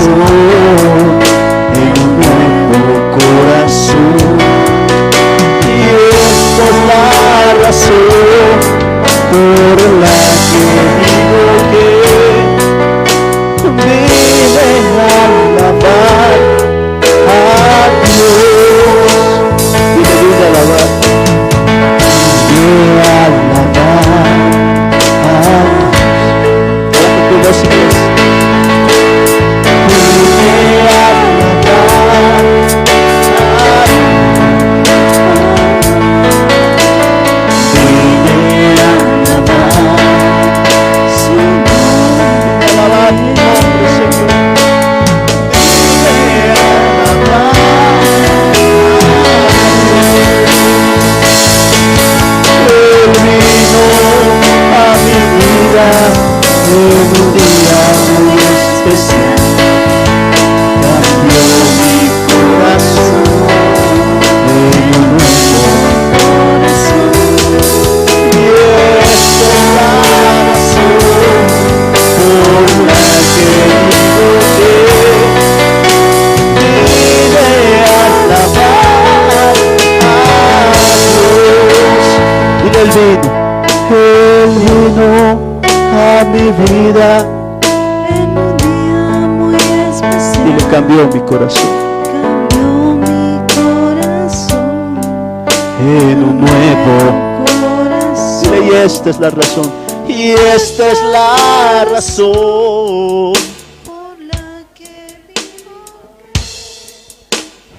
corazón, en un nuevo corazón. Y esta es la razón por la que digo que vine a alabar a Dios. Vine a alabar, vine a alabar a Dios. Ahora con dos hijos. Vine a alabar a Dios. En un día muy especial cambió mi corazón, en un nuevo corazón. Y esta es la razón por la que digo que vine a alabar a Dios. Mira el vino a mi vida en un día muy especial. Y le cambió mi corazón. Cambió mi corazón en un nuevo corazón. Y esta es la razón. Y esta es la razón por la que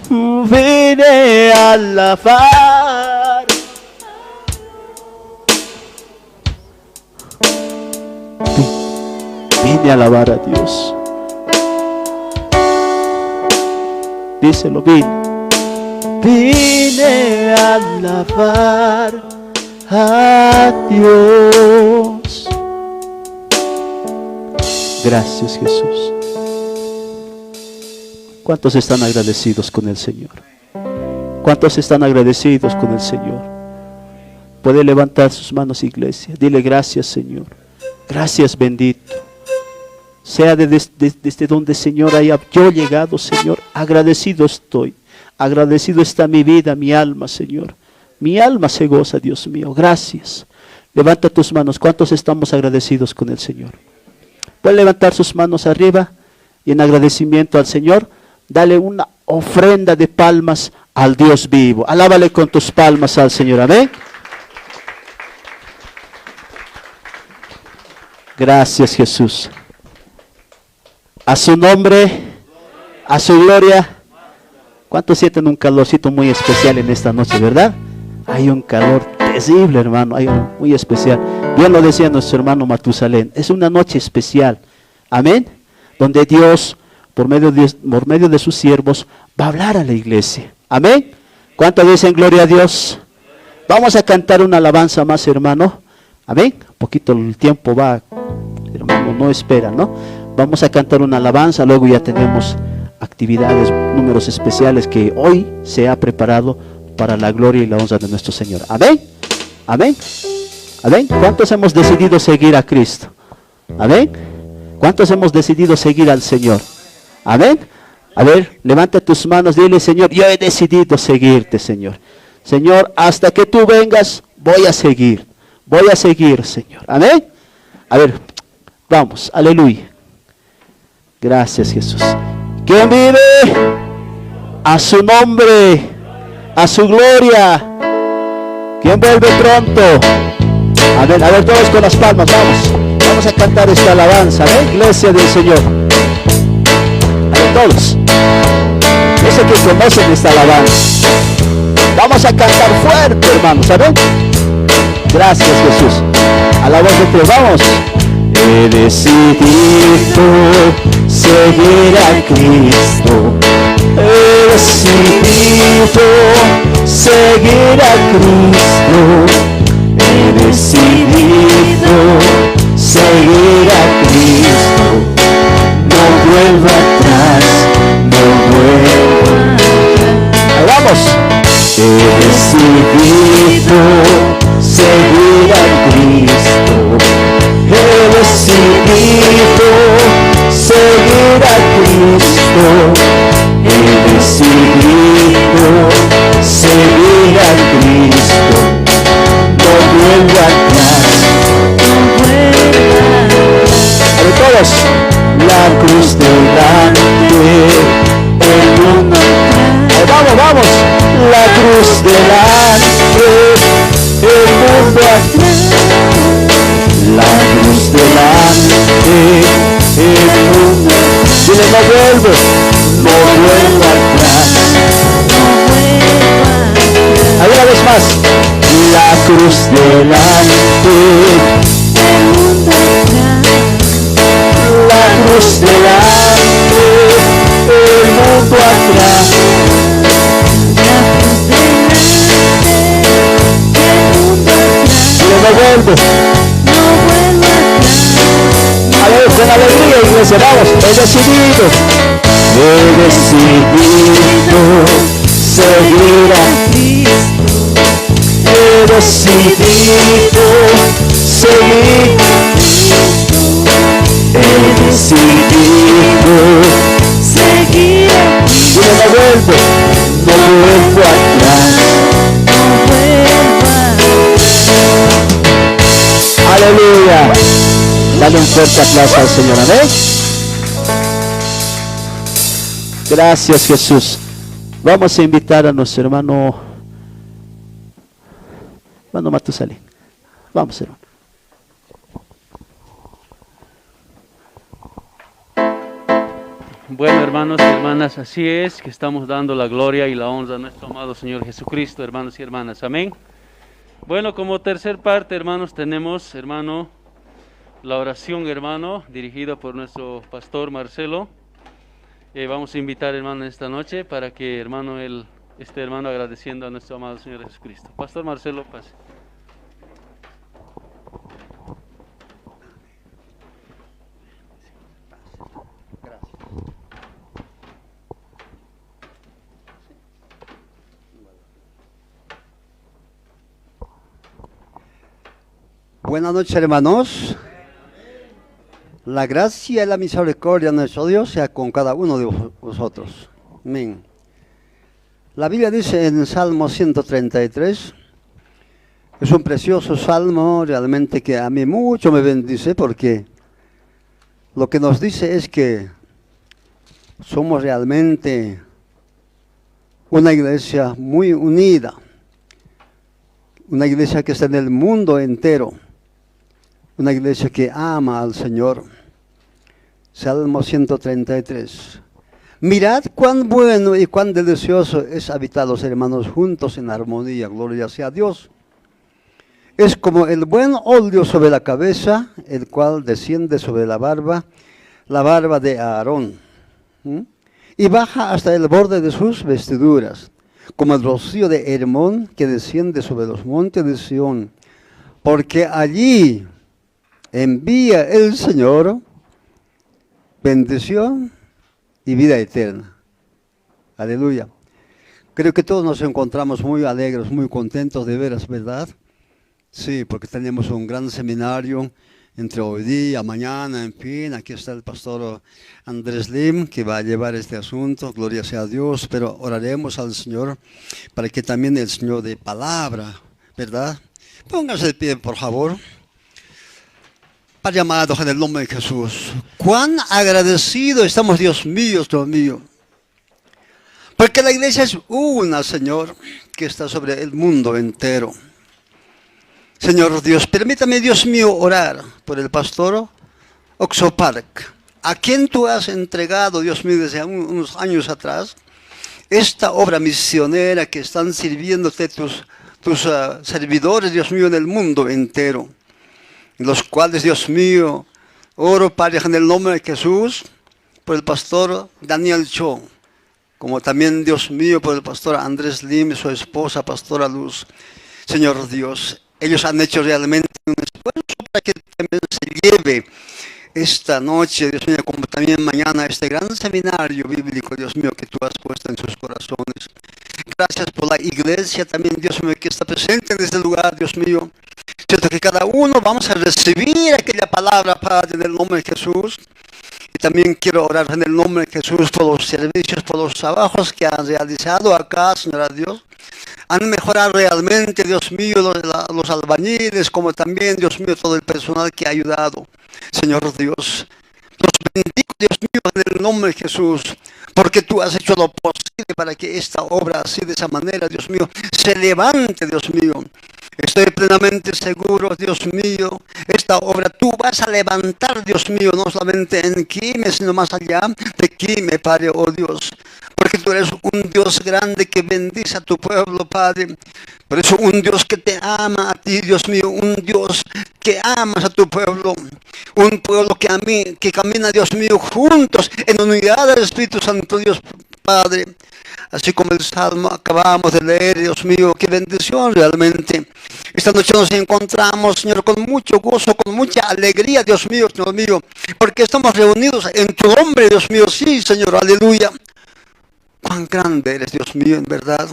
vine a alabar. Vine a alabar a Dios. Díselo, vine a alabar a Dios. Gracias, Jesús. ¿Cuántos están agradecidos con el Señor? ¿Cuántos están agradecidos con el Señor? Puede levantar sus manos, iglesia. Dile gracias, Señor. Gracias, bendito. Sea desde donde, Señor, haya yo llegado, Señor, agradecido estoy. Agradecido está mi vida, mi alma, Señor. Mi alma se goza, Dios mío. Gracias. Levanta tus manos. ¿Cuántos estamos agradecidos con el Señor? Pueden levantar sus manos arriba y en agradecimiento al Señor, dale una ofrenda de palmas al Dios vivo. Alábale con tus palmas al Señor. Amén. Gracias, Jesús. A su nombre, a su gloria. ¿Cuántos sienten un calorcito muy especial en esta noche, verdad? Hay un calor terrible, hermano, hay un muy especial. Bien lo decía nuestro hermano Matusalén, es una noche especial, amén, donde Dios, por medio de sus siervos, va a hablar a la iglesia, amén. ¿Cuántos dicen gloria a Dios? Vamos a cantar una alabanza más, hermano, amén. Un poquito el tiempo va, hermano, no espera, ¿no? Vamos a cantar una alabanza, luego ya tenemos actividades, números especiales que hoy se ha preparado para la gloria y la honra de nuestro Señor. Amén. Amén. Amén. ¿Cuántos hemos decidido seguir a Cristo? Amén. ¿Cuántos hemos decidido seguir al Señor? Amén. A ver, levanta tus manos, dile, Señor, yo he decidido seguirte, Señor. Señor, hasta que tú vengas, voy a seguir, Señor. Amén. A ver, vamos, aleluya. Gracias, Jesús. ¿Quién vive? A su nombre, a su gloria. ¿Quién vuelve pronto? Amén. A ver, todos con las palmas, vamos a cantar esta alabanza, ¿eh? Iglesia del Señor. A ver, todos. Yo sé que conocen esta alabanza. Vamos a cantar fuerte, hermanos, ¿saben? Gracias, Jesús. A la voz de tres, vamos. He decidido seguir a Cristo. He decidido seguir a Cristo. He decidido seguir a Cristo. No vuelvo atrás, no vuelvo atrás. Ahí vamos. He decidido seguir a Cristo. He decidido seguir a Cristo. he decidido seguir a Cristo, no vuelvo atrás, pero todos, la cruz delante, el mundo atrás, vamos, vamos, la cruz delante, el mundo atrás, la cruz delante, el mundo atrás, dile no vuelvo atrás, a una vez más, la cruz delante, el mundo atrás, la cruz delante, el mundo atrás, no vuelvo atrás. A ver, con alegría, iglesia, vamos, he decidido seguir a Cristo, he decidido seguir a Cristo, he decidido seguir a Cristo, no vuelvo atrás, no vuelvo atrás. Aleluya. Dale un fuerte aplauso al Señor, amén. Gracias, Jesús. Vamos a invitar a nuestro hermano Matusalén. Vamos, hermano. Bueno, hermanos y hermanas, así es que estamos dando la gloria y la honra a nuestro amado Señor Jesucristo, hermanos y hermanas, amén. Bueno, como tercer parte, hermanos, tenemos, hermano, la oración, hermano, dirigida por nuestro pastor Marcelo. Vamos a invitar, hermano, esta noche para que, hermano, esté, hermano, agradeciendo a nuestro amado Señor Jesucristo. Pastor Marcelo, pase. Buenas noches, hermanos. La gracia y la misericordia de nuestro Dios sea con cada uno de vosotros. Amén. La Biblia dice en Salmo 133, es un precioso salmo realmente que a mí mucho me bendice, porque lo que nos dice es que somos realmente una iglesia muy unida, una iglesia que está en el mundo entero, una iglesia que ama al Señor. Salmo 133. Mirad cuán bueno y cuán delicioso es habitar los hermanos juntos en armonía. Gloria sea a Dios. Es como el buen óleo sobre la cabeza, el cual desciende sobre la barba de Aarón, y baja hasta el borde de sus vestiduras, como el rocío de Hermón que desciende sobre los montes de Sión, porque allí envía el Señor bendición y vida eterna. Aleluya. Creo que todos nos encontramos muy alegres, muy contentos de veras, ¿verdad? Sí, porque tenemos un gran seminario entre hoy día, mañana, en fin. Aquí está el pastor Andrés Lim, que va a llevar este asunto, gloria sea a Dios, pero oraremos al Señor para que también el Señor dé palabra, ¿verdad? Pónganse de pie, por favor. Padre amado, en el nombre de Jesús, cuán agradecido estamos, Dios mío, porque la iglesia es una, Señor, que está sobre el mundo entero. Señor Dios, permítame, Dios mío, orar por el pastor Oxopark, a quien tú has entregado, Dios mío, desde unos años atrás, esta obra misionera que están sirviéndote tus servidores, Dios mío, en el mundo entero. Los cuales, Dios mío, oro, Padre, en el nombre de Jesús, por el pastor Daniel Cho, como también, Dios mío, por el pastor Andrés Lim y su esposa, pastora Luz. Señor Dios, ellos han hecho realmente un esfuerzo para que también se lleve esta noche, Dios mío, como también mañana, este gran seminario bíblico, Dios mío, que tú has puesto en sus corazones. Gracias por la iglesia también, Dios mío, que está presente en este lugar, Dios mío. Cierto que cada uno vamos a recibir aquella palabra, Padre, en el nombre de Jesús. Y también quiero orar en el nombre de Jesús por los servicios, por los trabajos que han realizado acá, Señor Dios. Han mejorado realmente, Dios mío, los albañiles, como también, Dios mío, todo el personal que ha ayudado. Señor Dios, los bendigo, Dios mío, en el nombre de Jesús, porque tú has hecho lo posible para que esta obra, así de esa manera, Dios mío, se levante, Dios mío. Estoy plenamente seguro, Dios mío, esta obra tú vas a levantar, Dios mío, no solamente en Quimé, sino más allá de Quimé, Padre, oh Dios. Porque tú eres un Dios grande que bendice a tu pueblo, Padre. Por eso un Dios que te ama a ti, Dios mío, un Dios que amas a tu pueblo. Un pueblo que camina, Dios mío, juntos en unidad del Espíritu Santo, Dios Padre. Así como el Salmo acabamos de leer, Dios mío, qué bendición realmente. Esta noche nos encontramos, Señor, con mucho gozo, con mucha alegría, Dios mío, porque estamos reunidos en tu nombre, Dios mío. Sí, Señor, aleluya. Cuán grande eres, Dios mío, en verdad.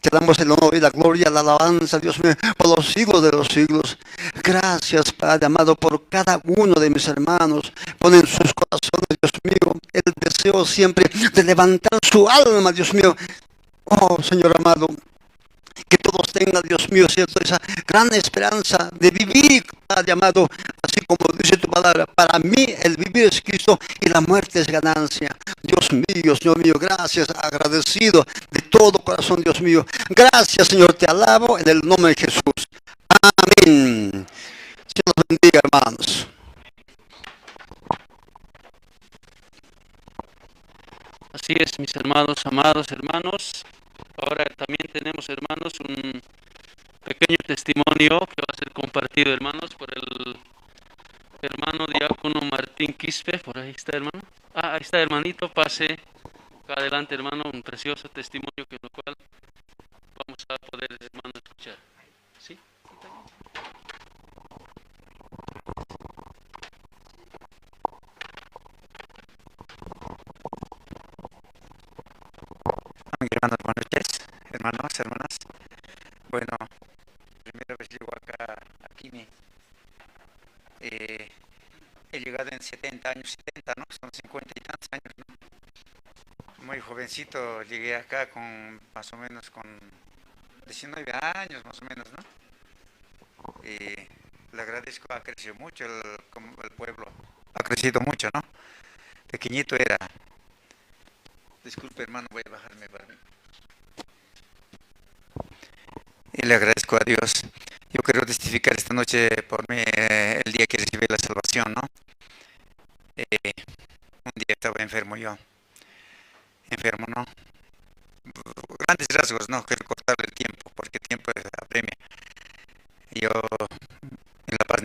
Te damos el honor y la gloria, la alabanza, Dios mío, por los siglos de los siglos. Gracias, Padre amado, por cada uno de mis hermanos. Pon en sus corazones, Dios mío, el deseo siempre de levantar su alma, Dios mío. Oh, Señor amado, que todos tengan, Dios mío, cierto, esa gran esperanza de vivir, Padre amado, así como dice tu palabra. Para mí el vivir es Cristo y la muerte es ganancia. Dios mío, Señor mío, gracias, agradecido de todo corazón, Dios mío. Gracias, Señor, te alabo en el nombre de Jesús. Amén. Señor los bendiga, hermanos. Así es, mis hermanos, amados hermanos. Ahora también tenemos, hermanos, un pequeño testimonio que va a ser compartido, hermanos, por el hermano diácono Martín Quispe. Por ahí está, hermano. Ahí está, hermanito. Pase acá adelante, hermano. Un precioso testimonio que lo cual vamos a poder, hermano, escuchar. ¿Sí? Hermanos, buenas noches, hermanos, hermanas. Bueno, primera vez llego acá a Quimé. He llegado en 70 años, 70, ¿no? Son 50 y tantos años, ¿no? Muy jovencito llegué acá con más o menos con 19 años, más o menos, ¿no? Le agradezco, ha crecido mucho el pueblo, ha crecido mucho, ¿no? Pequeñito era. Disculpe, hermano, voy a bajarme para mí. Y le agradezco a Dios. Yo quiero testificar esta noche por mí el día que recibí la salvación, ¿no? Un día estaba enfermo yo. Enfermo, ¿no? Grandes rasgos, no quiero cortarle el tiempo, porque el tiempo apremia. Yo en La Paz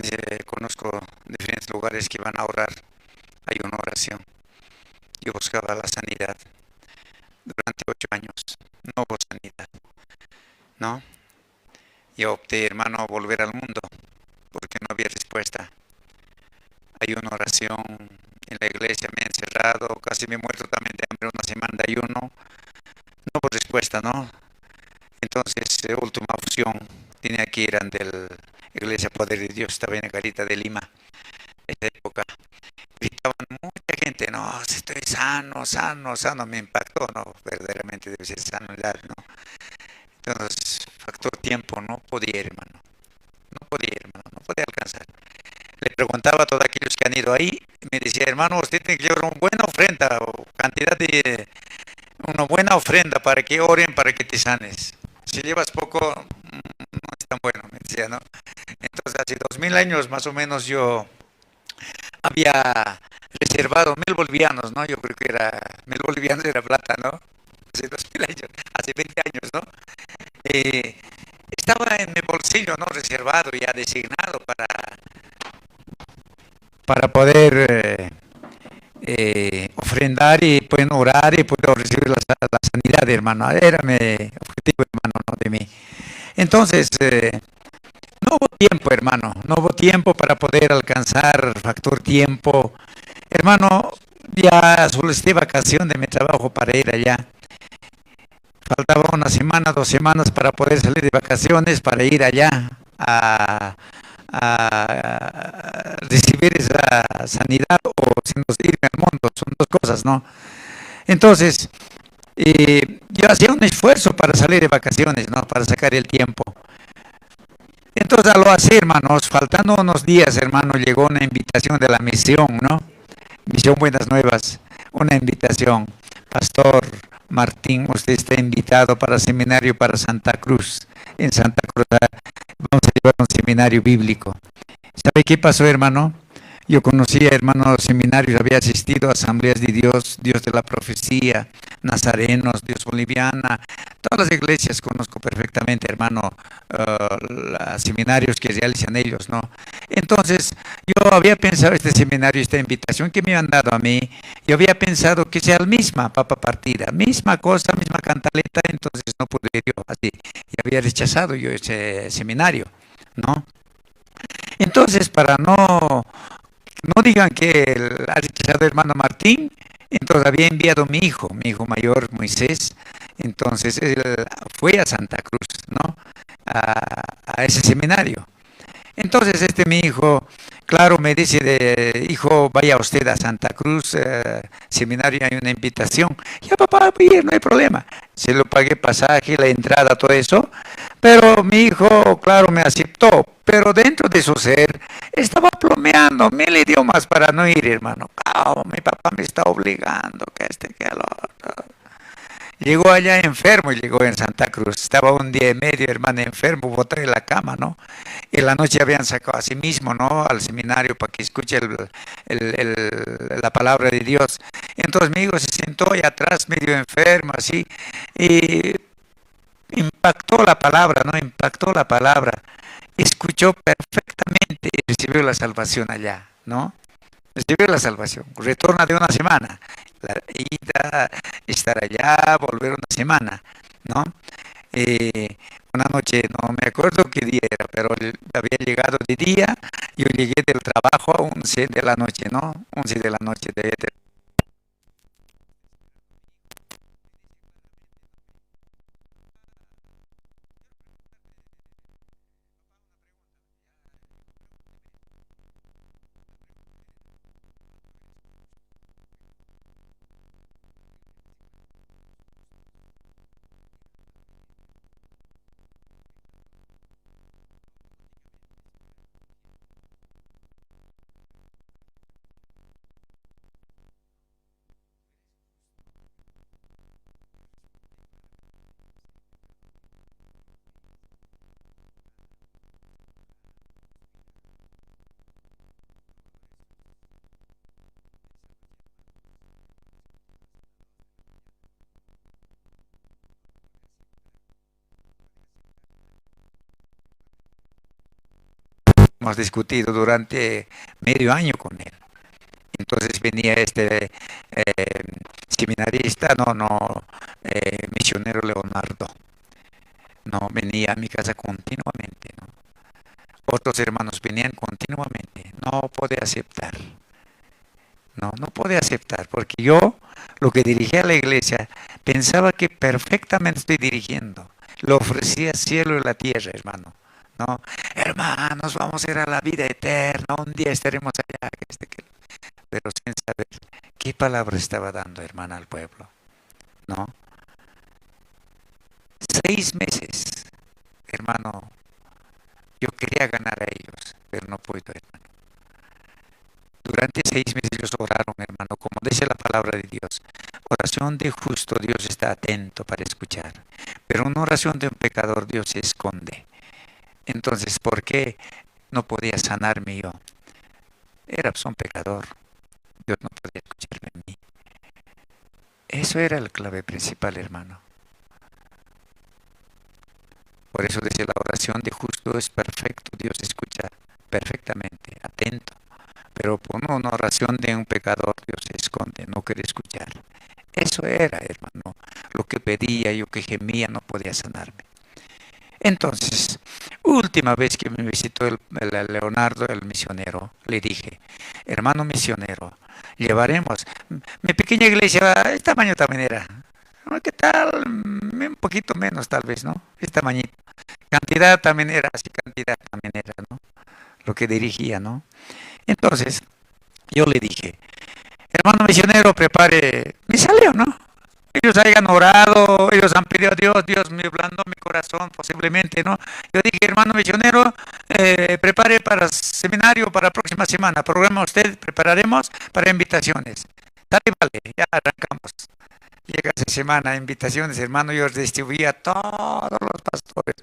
conozco diferentes lugares que van a orar. Hay una oración. Yo buscaba la sanidad. Durante 8 años no hubo sanidad, ¿no? Yo opté, hermano, a volver al mundo porque no había respuesta. Hay una oración en la iglesia, me he encerrado, casi me he muerto también de hambre, una semana de ayuno, no hubo respuesta, ¿no? Entonces, última opción, tenía que ir ante la iglesia Poder de Dios, estaba en la Garita de Lima, en esa época. Gritaban mucha gente, no, estoy sano, sano, sano, me impactó, no, verdaderamente debe ser sanidad, ¿no? Entonces, factor tiempo, no podía, hermano, no podía alcanzar. Le preguntaba a todos aquellos que han ido ahí, me decía, hermano, usted tiene que llevar una buena ofrenda, o cantidad de, una buena ofrenda para que oren, para que te sanes. Si llevas poco, no es tan bueno, me decía, ¿no? Entonces, hace 2000 años más o menos yo había reservado 1000 bolivianos, ¿no? Yo creo que era 1000 bolivianos era plata, ¿no? Hace 2000 años, hace 20 años, ¿no? Estaba en mi bolsillo, ¿no? Reservado, ya designado para poder ofrendar y pueden orar y puedo recibir la sanidad, hermano. Era mi objetivo, hermano, ¿no? De mí. Entonces, no hubo tiempo, hermano, no hubo tiempo para poder alcanzar factor tiempo. Hermano, ya solicité vacación de mi trabajo para ir allá. Faltaba una semana, 2 semanas para poder salir de vacaciones, para ir allá a recibir esa sanidad o irme al son dos cosas, ¿no? Entonces, yo hacía un esfuerzo para salir de vacaciones, ¿no? Para sacar el tiempo. Entonces, a lo así, hermanos, faltando unos días, hermano, llegó una invitación de la misión, ¿no? Misión Buenas Nuevas, una invitación. Pastor Martín, usted está invitado para seminario para Santa Cruz. En Santa Cruz vamos a llevar un seminario bíblico. ¿Sabe qué pasó, hermano? Yo conocía, hermano, seminarios, había asistido a Asambleas de Dios, Dios de la Profecía, Nazarenos, Dios Boliviana, todas las iglesias conozco perfectamente, hermano, los seminarios que realizan ellos, ¿no? Entonces, yo había pensado este seminario, esta invitación que me han dado a mí, yo había pensado que sea la misma papa partida, misma cosa, misma cantaleta, entonces no pude ir yo así, y había rechazado yo ese seminario, ¿no? Entonces, para no digan que ha rechazado el hermano Martín, entonces había enviado mi hijo mayor, Moisés, entonces él fue a Santa Cruz, ¿no? A ese seminario. Entonces mi hijo, claro, me dice, hijo, vaya usted a Santa Cruz, seminario, hay una invitación. Ya papá, bien, no hay problema. Se lo pagué pasaje, la entrada, todo eso. Pero mi hijo, claro, me aceptó. Pero dentro de su ser, estaba plomeando 1000 idiomas para no ir, hermano. Oh, mi papá me está obligando, que lo otro. Llegó allá enfermo, llegó en Santa Cruz. Estaba un día y medio, hermano, enfermo, botado en la cama, ¿no? En la noche habían sacado a sí mismo, ¿no? Al seminario para que escuche la palabra de Dios. Entonces mi hijo se sentó allá atrás, medio enfermo, así, y impactó la palabra, ¿no? Impactó la palabra. Escuchó perfectamente y recibió la salvación allá, ¿no? Recibió la salvación. Retorna de una semana. La ida, estar allá, volver una semana, ¿no? Una noche, no me acuerdo qué día era, pero había llegado de día, yo llegué del trabajo a 11 de la noche, ¿no? 11 de la noche de hemos discutido durante medio año con él. Entonces venía seminarista, misionero Leonardo, no, venía a mi casa continuamente, ¿no? Otros hermanos venían continuamente, no pude aceptar, no pude aceptar, porque yo lo que dirigía a la iglesia pensaba que perfectamente estoy dirigiendo, lo ofrecía cielo y la tierra, hermano. No, hermanos, vamos a ir a la vida eterna, un día estaremos allá, pero sin saber qué palabra estaba dando, hermana, al pueblo, ¿no? 6 meses, hermano, yo quería ganar a ellos, pero no puedo, hermano. Durante 6 meses ellos oraron, hermano, como dice la palabra de Dios. Oración de justo, Dios está atento para escuchar, pero una oración de un pecador, Dios se esconde. Entonces, ¿por qué no podía sanarme yo? Era un pecador. Dios no podía escucharme a mí. Eso era la clave principal, hermano. Por eso dice la oración de justo es perfecto. Dios escucha perfectamente, atento. Pero por una oración de un pecador, Dios se esconde, no quiere escuchar. Eso era, hermano, lo que pedía, yo que gemía, no podía sanarme. Entonces, última vez que me visitó el Leonardo, el misionero, le dije, hermano misionero, llevaremos, mi pequeña iglesia, el tamaño también era, ¿qué tal? Un poquito menos tal vez, ¿no? Este tamañito. Cantidad también era, así cantidad también era, ¿no? Lo que dirigía, ¿no? Entonces, yo le dije, Hermano misionero, prepare. Me salió, ¿no? Ellos hayan orado, ellos han pedido a Dios, Dios me ablandó mi corazón, posiblemente, ¿no? Yo dije, hermano misionero, prepare para seminario para la próxima semana. Programa usted, prepararemos para invitaciones. Dale, vale, ya arrancamos. Llega esa semana, invitaciones, hermano, yo distribuía a todos los pastores,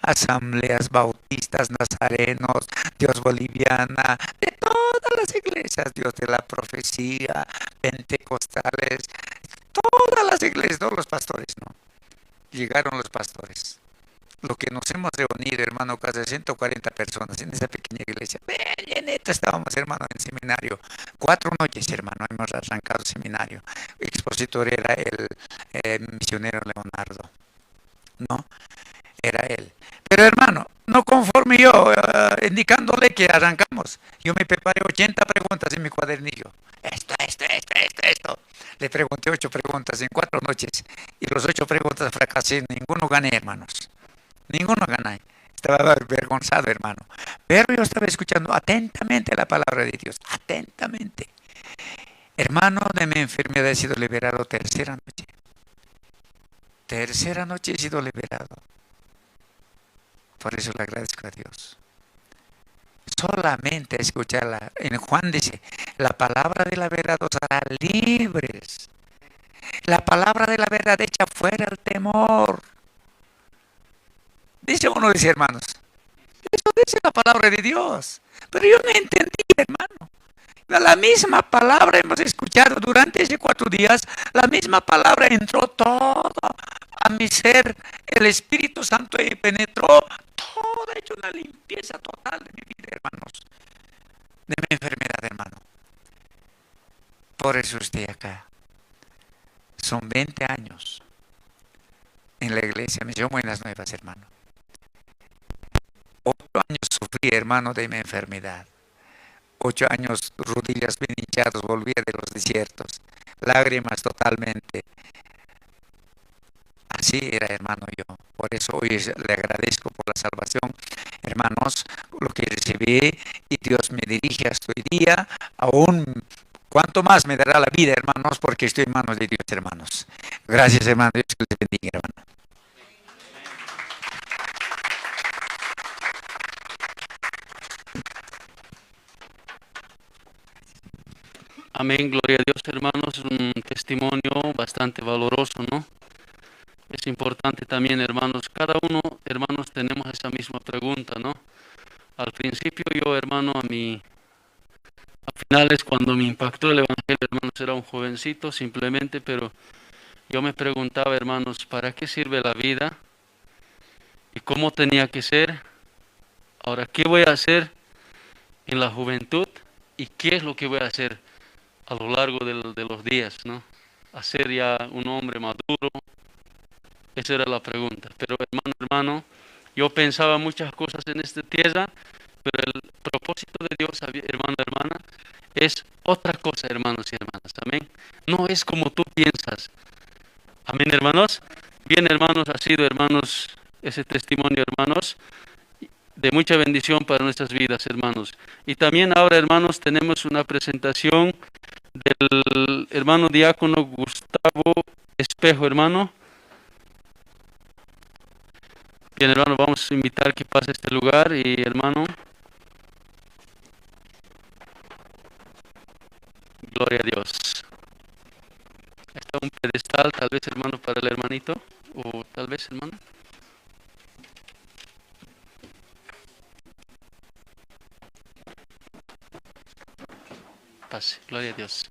asambleas bautistas, nazarenos, Dios boliviana, de todas las iglesias, Dios de la profecía, pentecostales, todas las iglesias, todos los pastores, ¿no? Llegaron los pastores. Lo que nos hemos reunido, hermano, casi 140 personas en esa pequeña iglesia. Lleneta estábamos, hermano, en seminario. 4 noches, hermano, hemos arrancado seminario. Expositor era el misionero Leonardo, ¿no? Era él. Pero, hermano, no conforme yo indicándole que arrancamos, yo me preparé 80 preguntas en mi cuadernillo. Esto. Le pregunté 8 preguntas en 4 noches y los 8 preguntas fracasé. Ninguno gané, hermanos. Ninguno gané. Estaba avergonzado, hermano. Pero yo estaba escuchando atentamente la palabra de Dios. Atentamente. Hermano, de mi enfermedad he sido liberado tercera noche. Tercera noche he sido liberado. Por eso le agradezco a Dios. Solamente escucharla. En Juan dice, la palabra de la verdad os hará libres. La palabra de la verdad echa fuera el temor. Dice uno, dice, hermanos, eso dice la palabra de Dios. Pero yo no entendí, hermano. La misma palabra hemos escuchado durante esos 4 días. La misma palabra entró todo a mi ser. El Espíritu Santo penetró todo, ha hecho una limpieza total de mi vida, hermanos. De mi enfermedad, hermano. Por eso estoy acá. Son 20 años en la iglesia Misión Buenas Nuevas, hermano. 8 años sufrí, hermano, de mi enfermedad. 8 años rodillas bien hinchadas, volvía de los desiertos, lágrimas totalmente. Así era, hermano, yo. Por eso hoy le agradezco por la salvación, hermanos, lo que recibí, y Dios me dirige hasta hoy día. Aún cuánto más me dará la vida, hermanos, porque estoy en manos de Dios, hermanos. Gracias, hermano. Dios les bendiga, hermano. Amén, gloria a Dios, hermanos. Un testimonio bastante valoroso, ¿no? Es importante también, hermanos, cada uno, hermanos, tenemos esa misma pregunta, ¿no? Al principio yo, hermano, a finales, cuando me impactó el Evangelio, hermanos, era un jovencito simplemente, pero yo me preguntaba, hermanos, ¿para qué sirve la vida? ¿Y cómo tenía que ser? Ahora, ¿qué voy a hacer en la juventud? ¿Y qué es lo que voy a hacer a lo largo de los días, ¿no? Hacer ya un hombre maduro. Esa era la pregunta. Pero hermano, yo pensaba muchas cosas en esta tierra, pero el propósito de Dios, hermano, hermana, es otra cosa, hermanos y hermanas. Amén. No es como tú piensas. Amén, hermanos. Bien, hermanos, ha sido, hermanos, ese testimonio, hermanos, de mucha bendición para nuestras vidas, hermanos. Y también ahora, hermanos, tenemos una presentación del hermano diácono Gustavo Espejo, hermano. Bien, hermano, vamos a invitar que pase este lugar y, hermano, gloria a Dios. Está un pedestal, tal vez, hermano, para el hermanito, o tal vez, hermano. Pase, gloria a Dios.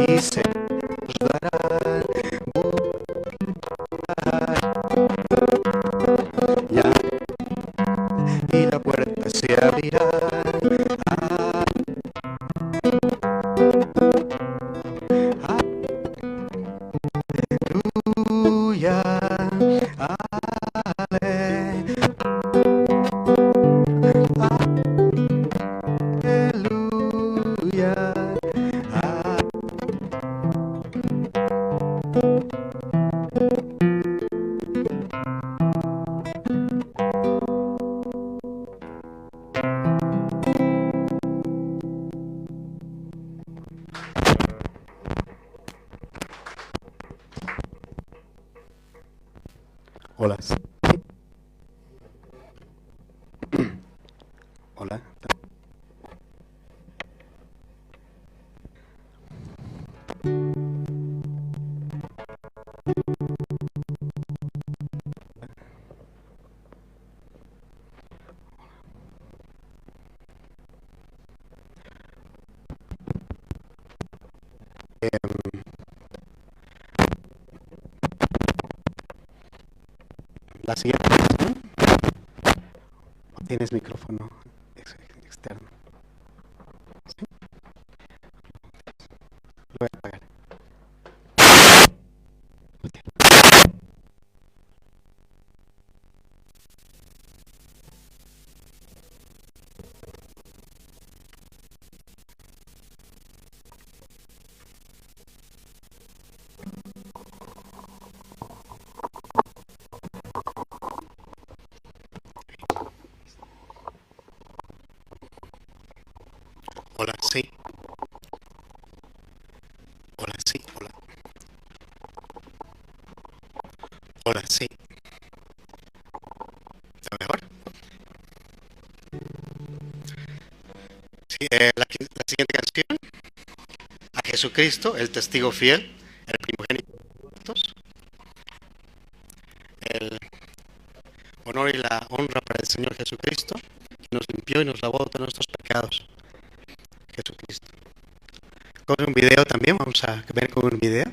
Y se nos dará ya, y la puerta se abrirá. Aleluya, aleluya. Hola. Hola. La siguiente canción. ¿Tienes micrófono externo? ¿Sí? Lo voy a apagar. Hola, sí. Hola, sí, hola. Hola, sí. ¿Está mejor? Sí, la siguiente canción. A Jesucristo, el testigo fiel, el primogénito de todos. El honor y la honra para el Señor Jesucristo, que nos limpió y nos lavó de todos nuestros pecados. Jesucristo. Con un video también, vamos a ver con un video.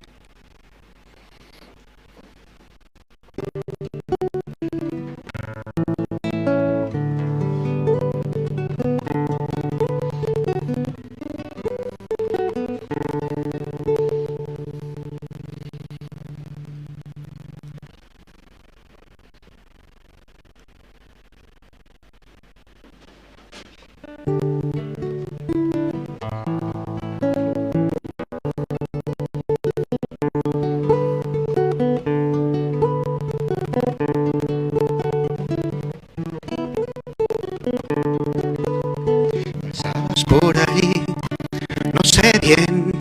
Por ahí, no sé bien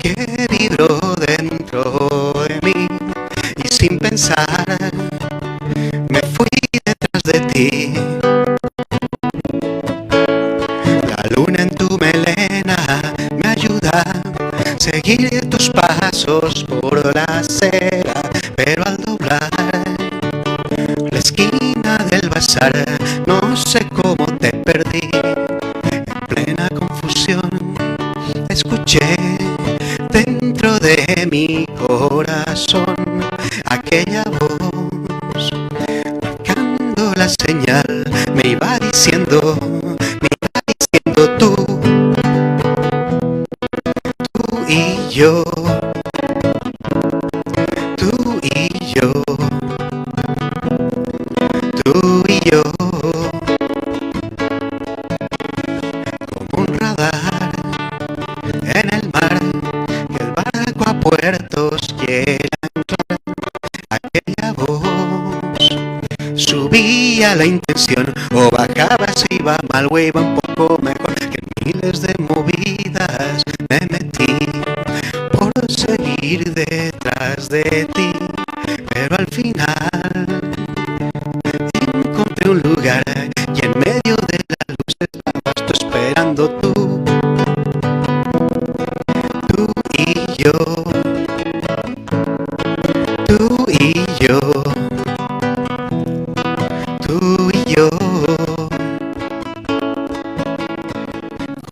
qué vibró dentro de mí y sin pensar me fui detrás de ti. La luna en tu melena me ayuda a seguir tus pasos por la acera, pero al doblar la esquina del bazar no sé cómo te perdí. Plena confusión escuché dentro de mi corazón aquella voz marcando la señal, me iba diciendo tú y yo, tú y yo, tú y yo, como un radar en el mar, que el barco a puertos quiere anclar. Aquella voz subía la intención, o bajaba si iba mal o iba un poco mejor, que en miles de movidas me metí por seguir detrás de ti, pero al final encontré un lugar y en medio de la luz estabas tú esperando, tú y yo, tú y yo, tú y yo,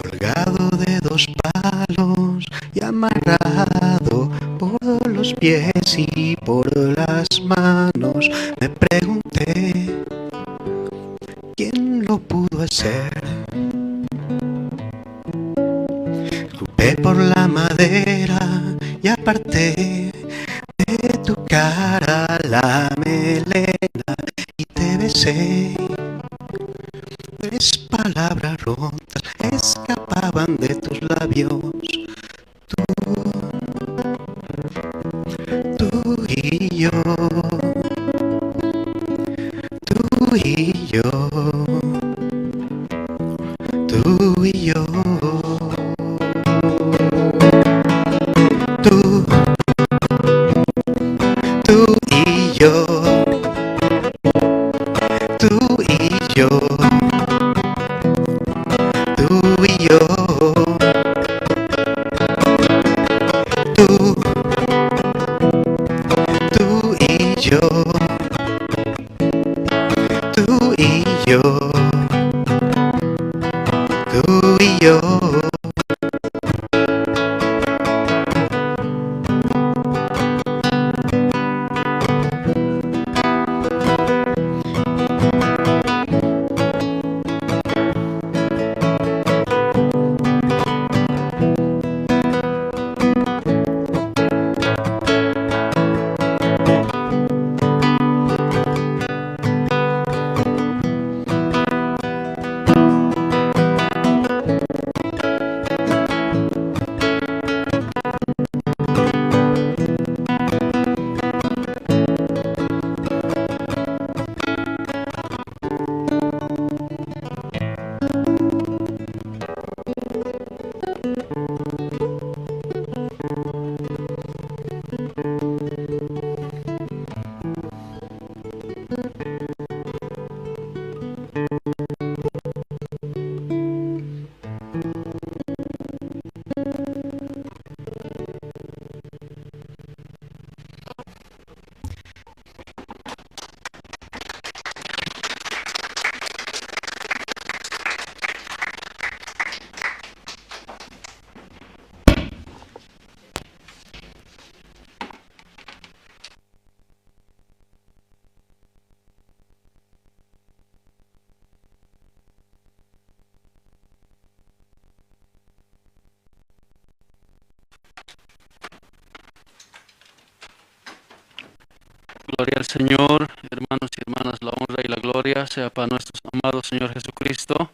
colgado de dos palos y amarrado por los pies y por las manos, me pregunté quién lo pudo hacer. Escupé por la madera y aparté de tu cara la melena y te besé. 3 palabras rotas escapaban de tus labios. Tú y yo, tú y yo, tú y yo, tú, tú y yo, tú y yo, tú y yo, tú, tú y yo, tú y yo, tú y yo. Gloria al Señor, hermanos y hermanas, la honra y la gloria sea para nuestro amado Señor Jesucristo.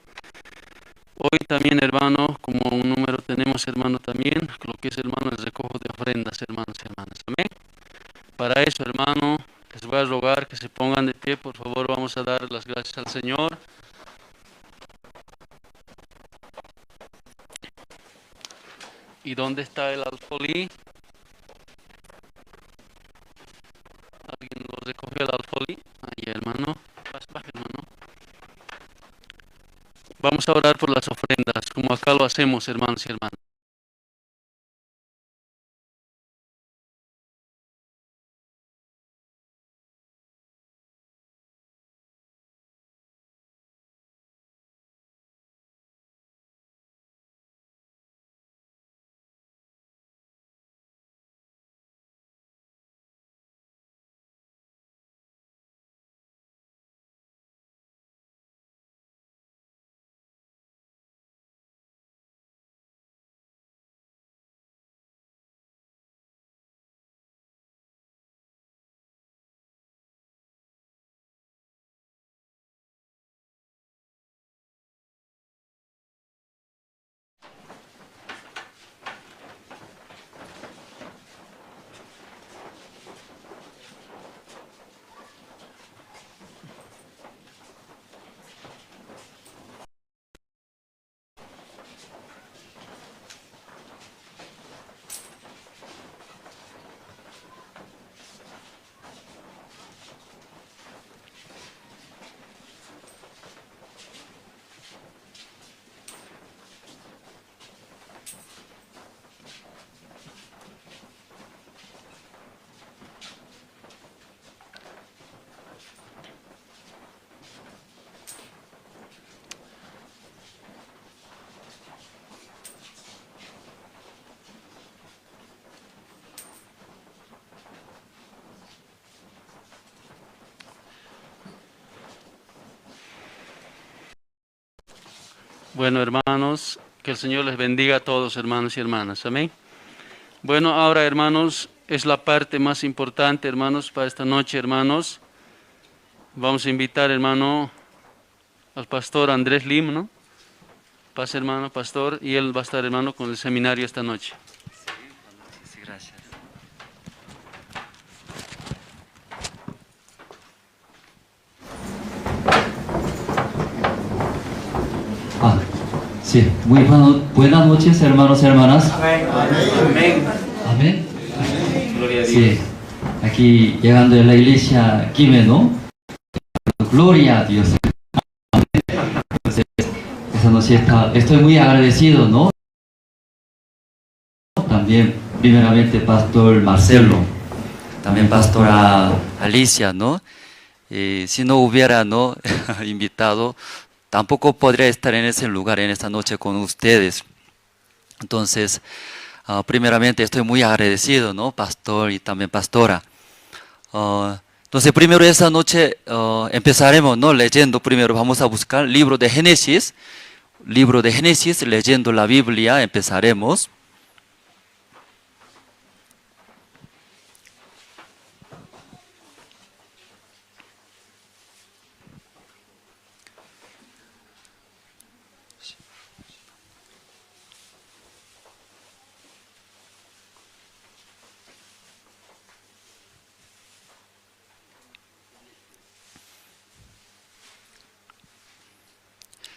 Hoy también, hermano, como un número tenemos, hermano, también lo que es, hermano, el recojo de ofrendas, hermanos y hermanas. Amén. Para eso, hermano, les voy a rogar que se pongan de pie, por favor. Vamos a dar las gracias al Señor. ¿Y dónde está el alfolí? ¿Alguien lo recogió el alfolí? Ahí, hermano. Baja, hermano. Vamos a orar por las ofrendas, como acá lo hacemos, hermanos y hermanas. Bueno, hermanos, que el Señor les bendiga a todos, hermanos y hermanas. Amén. Bueno, ahora, hermanos, es la parte más importante, hermanos, para esta noche, hermanos. Vamos a invitar, hermano, al pastor Andrés Lim, ¿no? Pase, hermano, pastor, y él va a estar, hermano, con el seminario esta noche. Sí, gracias. Sí, muy buenas noches, hermanos y hermanas. Amén. Amén. Amén. Gloria a Dios. Sí, aquí llegando a la iglesia Quime, ¿no? Gloria a Dios. Entonces, esa noche estoy muy agradecido, ¿no? También, primeramente, Pastor Marcelo, también Pastora Alicia, ¿no? Si no hubiera, ¿no? invitado, tampoco podría estar en ese lugar en esta noche con ustedes. Entonces, primeramente estoy muy agradecido, ¿no? Pastor y también pastora. Entonces, primero esta noche empezaremos, ¿no? Leyendo primero, vamos a buscar libro de Génesis, leyendo la Biblia, empezaremos.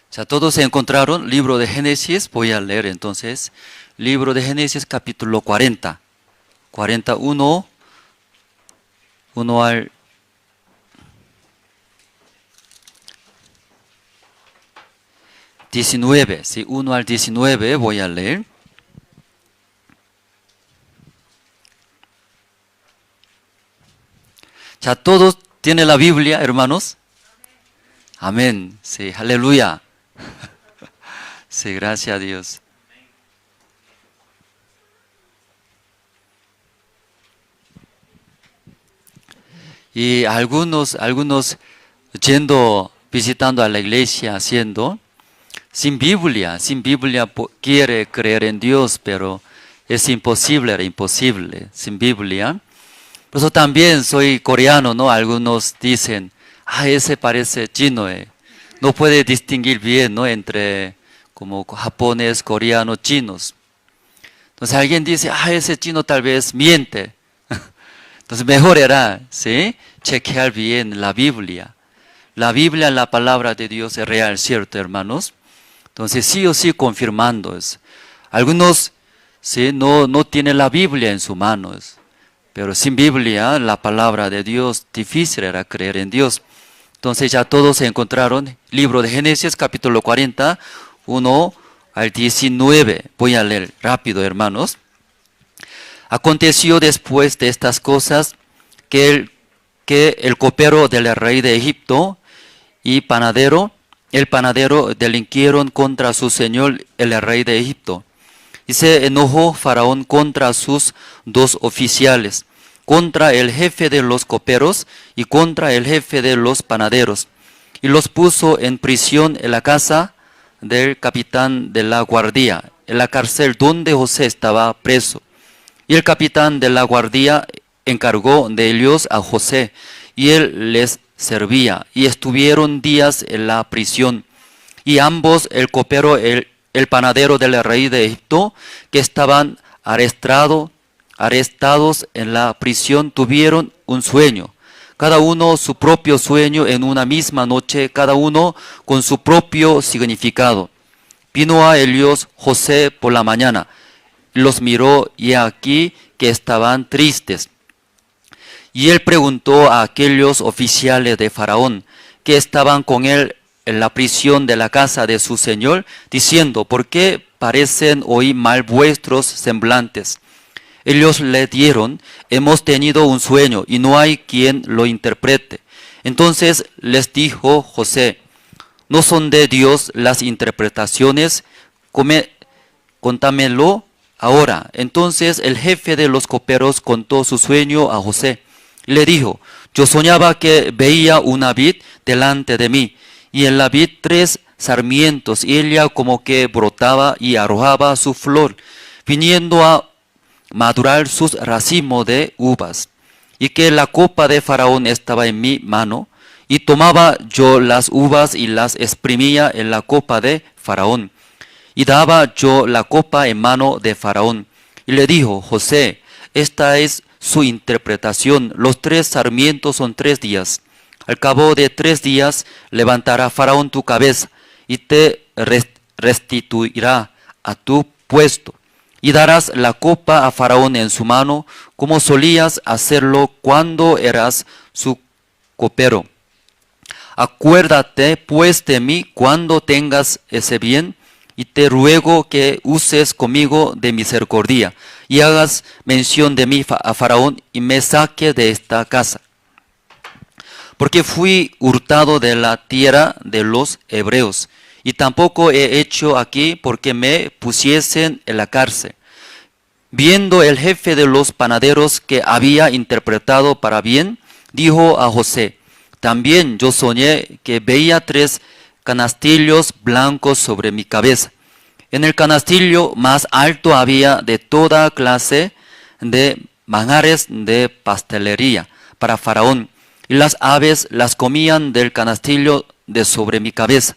Ya todos se encontraron, libro de Génesis, voy a leer entonces, libro de Génesis capítulo 40, 41, 1 al 19, sí, 1 al 19 voy a leer. Ya todos tienen la Biblia, hermanos. Amén, sí, aleluya. Sí, gracias a Dios. Y algunos visitando a la iglesia, haciendo, sin Biblia quiere creer en Dios, pero es imposible, era imposible, sin Biblia. Por eso también soy coreano, ¿no? Algunos dicen, ese parece chino, no puede distinguir bien, ¿no? Entre como japonés, coreano, chinos. Entonces alguien dice, ese chino tal vez miente. Entonces mejor era, ¿sí? Chequear bien la Biblia. La Biblia, la palabra de Dios es real, ¿cierto, hermanos? Entonces sí o sí confirmando eso. Algunos, ¿sí? No tienen la Biblia en sus manos. Pero sin Biblia, la palabra de Dios, difícil era creer en Dios. Entonces ya todos se encontraron, libro de Génesis, capítulo 40, 1 al 19. Voy a leer rápido, hermanos. Aconteció después de estas cosas que el copero del rey de Egipto y el panadero delinquieron contra su señor, el rey de Egipto. Y se enojó Faraón contra sus dos oficiales, contra el jefe de los coperos y contra el jefe de los panaderos, y los puso en prisión en la casa del capitán de la guardia, en la cárcel donde José estaba preso. Y el capitán de la guardia encargó de ellos a José, y él les servía, y estuvieron días en la prisión. Y ambos, el copero, el panadero del rey de Egipto, que estaban arrestados en la prisión, tuvieron un sueño, cada uno su propio sueño en una misma noche, cada uno con su propio significado. Vino a ellos José por la mañana, los miró y aquí que estaban tristes. Y él preguntó a aquellos oficiales de Faraón que estaban con él en la prisión de la casa de su señor, diciendo, ¿por qué parecen hoy mal vuestros semblantes? Ellos le dieron, hemos tenido un sueño y no hay quien lo interprete. Entonces les dijo José, ¿no son de Dios las interpretaciones? Contámelo ahora. Entonces el jefe de los coperos contó su sueño a José. Le dijo, yo soñaba que veía una vid delante de mí, y en la vid 3 sarmientos y ella como que brotaba y arrojaba su flor, viniendo a madurar sus racimos de uvas. Y que la copa de Faraón estaba en mi mano, y tomaba yo las uvas y las exprimía en la copa de Faraón. Y daba yo la copa en mano de Faraón. Y le dijo: José, esta es su interpretación. Los 3 sarmientos son 3 días. Al cabo de 3 días levantará Faraón tu cabeza y te restituirá a tu puesto. Y darás la copa a Faraón en su mano, como solías hacerlo cuando eras su copero. Acuérdate pues de mí cuando tengas ese bien, y te ruego que uses conmigo de misericordia, y hagas mención de mí a Faraón, y me saque de esta casa. Porque fui hurtado de la tierra de los hebreos, y tampoco he hecho aquí porque me pusiesen en la cárcel. Viendo el jefe de los panaderos que había interpretado para bien, dijo a José: también yo soñé que veía 3 canastillos blancos sobre mi cabeza. En el canastillo más alto había de toda clase de manjares de pastelería para Faraón, y las aves las comían del canastillo de sobre mi cabeza.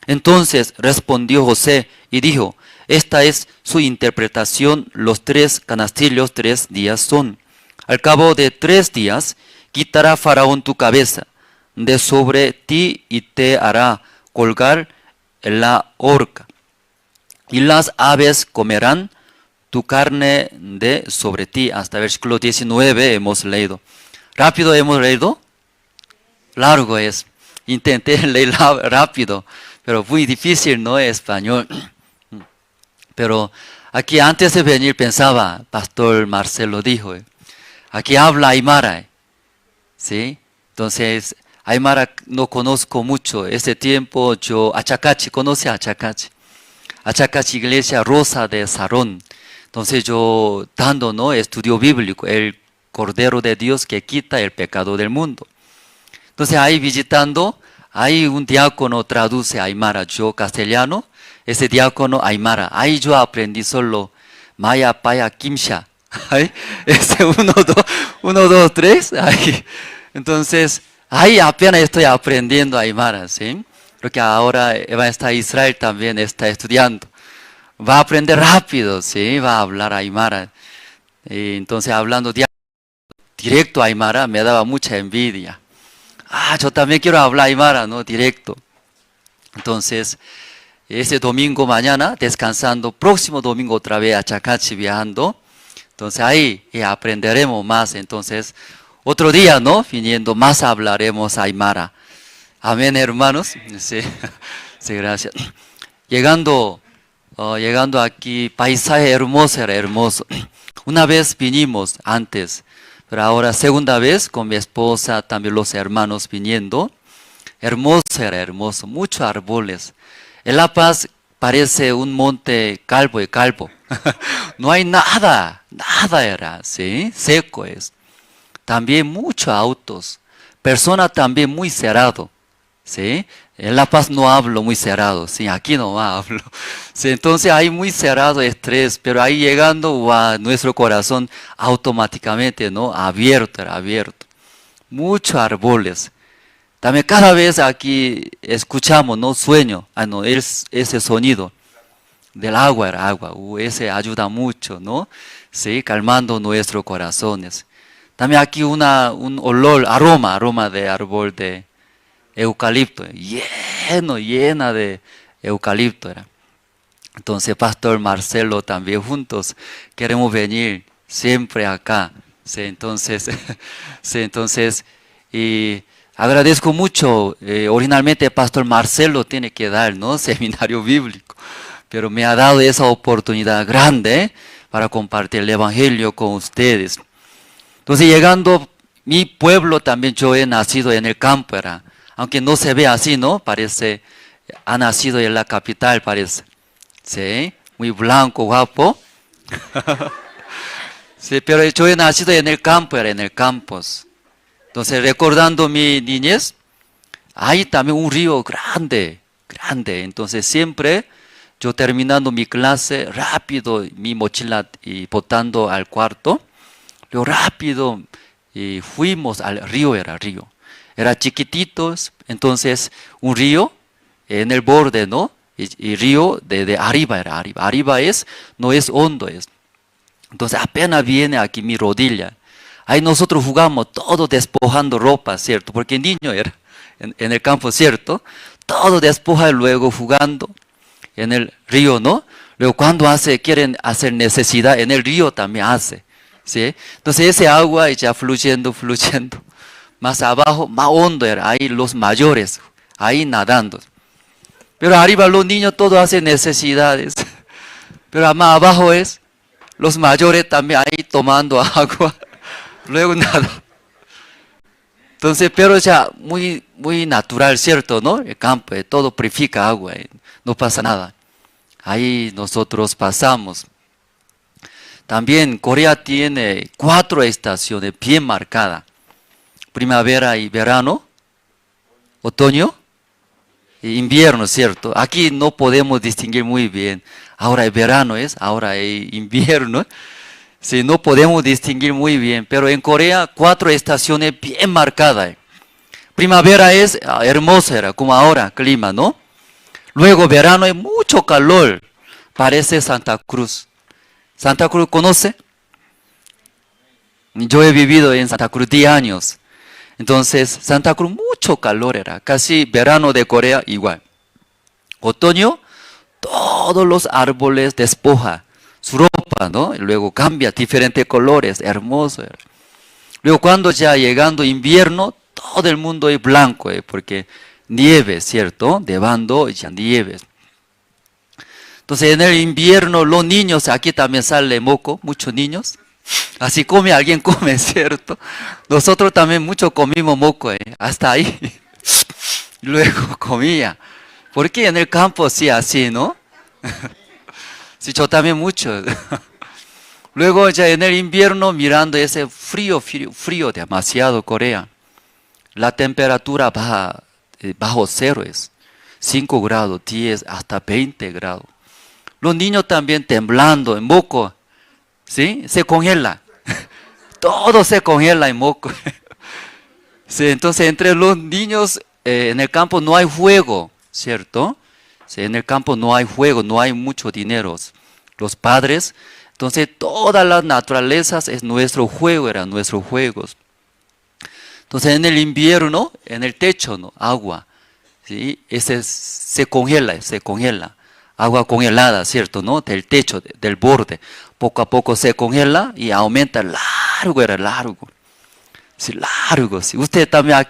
Entonces respondió José y dijo: esta es su interpretación, los 3 canastillos 3 días son. Al cabo de 3 días quitará Faraón tu cabeza de sobre ti y te hará colgar en la horca. Y las aves comerán tu carne de sobre ti. Hasta versículo 19 hemos leído. ¿Rápido hemos leído? Largo es. Intenté leer rápido, pero muy difícil, ¿no? Español. Pero aquí antes de venir pensaba, Pastor Marcelo dijo, aquí habla Aymara, ¿sí? Entonces, Aymara no conozco mucho. Ese tiempo yo, Achacachi, ¿conoce a Achacachi? Achacachi, Iglesia Rosa de Sarón. Entonces yo dando, ¿no?, estudio bíblico, el Cordero de Dios que quita el pecado del mundo. Entonces ahí visitando, hay un diácono traduce Aymara, yo castellano, ese diácono Aymara. Ahí yo aprendí solo Maya, Paya, Kimsha. Ese 1, 2, 3. Entonces, ahí apenas estoy aprendiendo Aymara, ¿sí? Porque ahora Eva está en Israel también, está estudiando. Va a aprender rápido, ¿sí? Va a hablar Aymara. Y entonces hablando directo a Aymara me daba mucha envidia. Yo también quiero hablar Aymara, ¿no? Directo. Entonces, ese domingo mañana, descansando, próximo domingo otra vez a Chacachi viajando. Entonces ahí aprenderemos más. Entonces, otro día, ¿no?, viniendo más hablaremos Aymara. Amén, hermanos. Sí, sí, gracias. Llegando aquí, paisaje hermoso, era hermoso. Una vez vinimos antes, pero ahora segunda vez con mi esposa, también los hermanos viniendo. Hermoso era hermoso, muchos árboles. En La Paz parece un monte calvo y calvo. No hay nada, nada era, ¿sí? Seco es. También muchos autos. Persona también muy cerrado, ¿sí? En La Paz no hablo muy cerrado, ¿sí? Aquí no hablo. ¿Sí? Entonces hay muy cerrado estrés, pero ahí llegando, wow, nuestro corazón automáticamente, ¿no?, abierto, era abierto. Muchos árboles. También cada vez aquí escuchamos, ¿no?, sueño, no, ese sonido del agua, era agua, ese ayuda mucho, ¿no? Sí, calmando nuestros corazones. También aquí un olor, aroma de árbol de eucalipto, llena de eucalipto era. Entonces, Pastor Marcelo también juntos queremos venir siempre acá. Sí, entonces, y agradezco mucho. Originalmente Pastor Marcelo tiene que dar, ¿no?, seminario bíblico, pero me ha dado esa oportunidad grande para compartir el evangelio con ustedes. Entonces, llegando mi pueblo también, yo he nacido en el campo, era, aunque no se ve así, ¿no? Parece, ha nacido en la capital, parece. Sí, muy blanco, guapo. Sí, pero yo he nacido en el campo, era en el campus. Entonces, recordando mi niñez, hay también un río grande, grande. Entonces siempre yo terminando mi clase, rápido mi mochila y botando al cuarto, luego rápido y fuimos al río, era río. Era chiquititos, entonces un río en el borde, ¿no? Y río de arriba era arriba. Arriba no es hondo, es. Entonces apenas viene aquí mi rodilla. Ahí nosotros jugamos todo despojando ropa, ¿cierto? Porque niño era en el campo, ¿cierto? Todo despoja y luego jugando en el río, ¿no? Luego cuando quieren hacer necesidad, en el río también hace, ¿sí? Entonces ese agua ya fluyendo, fluyendo. Más abajo, más hondo era, ahí los mayores, ahí nadando. Pero arriba los niños todos hacen necesidades. Pero más abajo los mayores también ahí tomando agua. Luego nada. Entonces, pero ya muy, muy natural, ¿cierto? ¿No? El campo, todo purifica agua, no pasa nada. Ahí nosotros pasamos. También Corea tiene 4 estaciones bien marcadas. Primavera y verano, otoño e invierno, ¿cierto? Aquí no podemos distinguir muy bien. Ahora es verano, ahora es invierno. Sí, no podemos distinguir muy bien, pero en Corea 4 estaciones bien marcadas. Primavera es hermosa, era como ahora, clima, ¿no? Luego verano es mucho calor, parece Santa Cruz. ¿Santa Cruz conoce? Yo he vivido en Santa Cruz 10 años. Entonces, Santa Cruz mucho calor era, casi verano de Corea igual. Otoño, todos los árboles despoja su ropa, ¿no? Y luego cambia diferentes colores, hermoso. Luego cuando ya llegando invierno, todo el mundo es blanco, porque nieve, ¿cierto? Nevando ya nieve. Entonces en el invierno los niños, aquí también sale moco, muchos niños. Así come, alguien come, ¿cierto? Nosotros también mucho comimos moco, hasta ahí. Luego comía. Porque en el campo sí, así, ¿no? Sí, yo también mucho. Luego ya en el invierno mirando ese frío, frío demasiado Corea. La temperatura baja, bajo cero 5 grados, 10, hasta 20 grados. Los niños también temblando en moco, ¿sí? Se congela. Todo se congela en moco. Sí, entonces entre los niños en el campo no hay fuego, ¿cierto? Sí, en el campo no hay fuego, no hay mucho dinero. Los padres, entonces todas las naturalezas es nuestro juego, eran nuestros juegos. Entonces en el invierno, en el techo, ¿no? Agua, ¿sí? Ese se congela. Agua congelada, ¿cierto? ¿No? Del techo, del borde. Poco a poco se congela y aumenta largo, era largo. Sí, largo. ¿Sí? ¿Usted también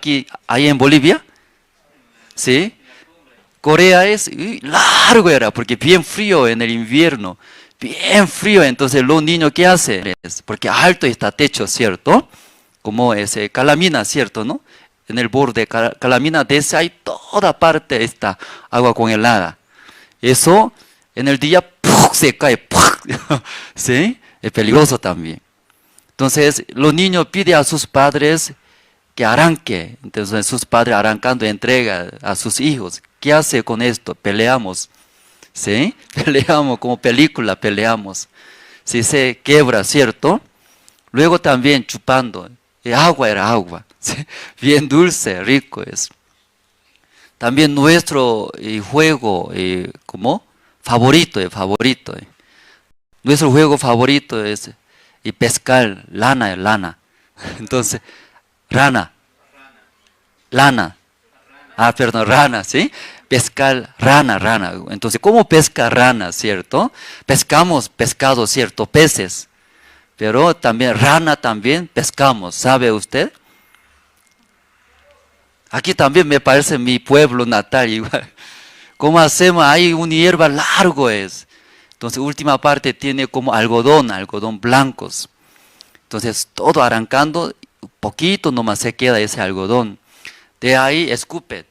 ahí en Bolivia? ¿Sí? Corea es largo, era, porque bien frío en el invierno. Bien frío, entonces los niños, ¿qué hacen? Porque alto está techo, ¿cierto? Como ese calamina, ¿cierto? ¿No? En el borde calamina, desde ahí toda parte está agua congelada. Eso en el día ¡puf! Se cae, ¡puf! ¿Sí? Es peligroso también. Entonces los niños piden a sus padres que arranque. Entonces sus padres arrancando entrega a sus hijos. ¿Qué hace con esto? Peleamos. ¿Sí? Peleamos como película, peleamos. Si se quebra, ¿cierto? Luego también chupando. Agua era agua. ¿Sí? Bien dulce, rico es. También nuestro juego como favorito. Nuestro juego favorito es pescar lana. Entonces, rana. Rana, ¿sí? Pescar rana. Entonces, ¿cómo pesca rana, cierto? Pescamos pescado, cierto, peces. Pero también rana también pescamos, ¿sabe usted? Aquí también me parece mi pueblo natal igual. ¿Cómo hacemos? Hay una hierba largo es. Entonces, última parte tiene como algodón blancos. Entonces, todo arrancando, poquito nomás se queda ese algodón. De ahí escupe.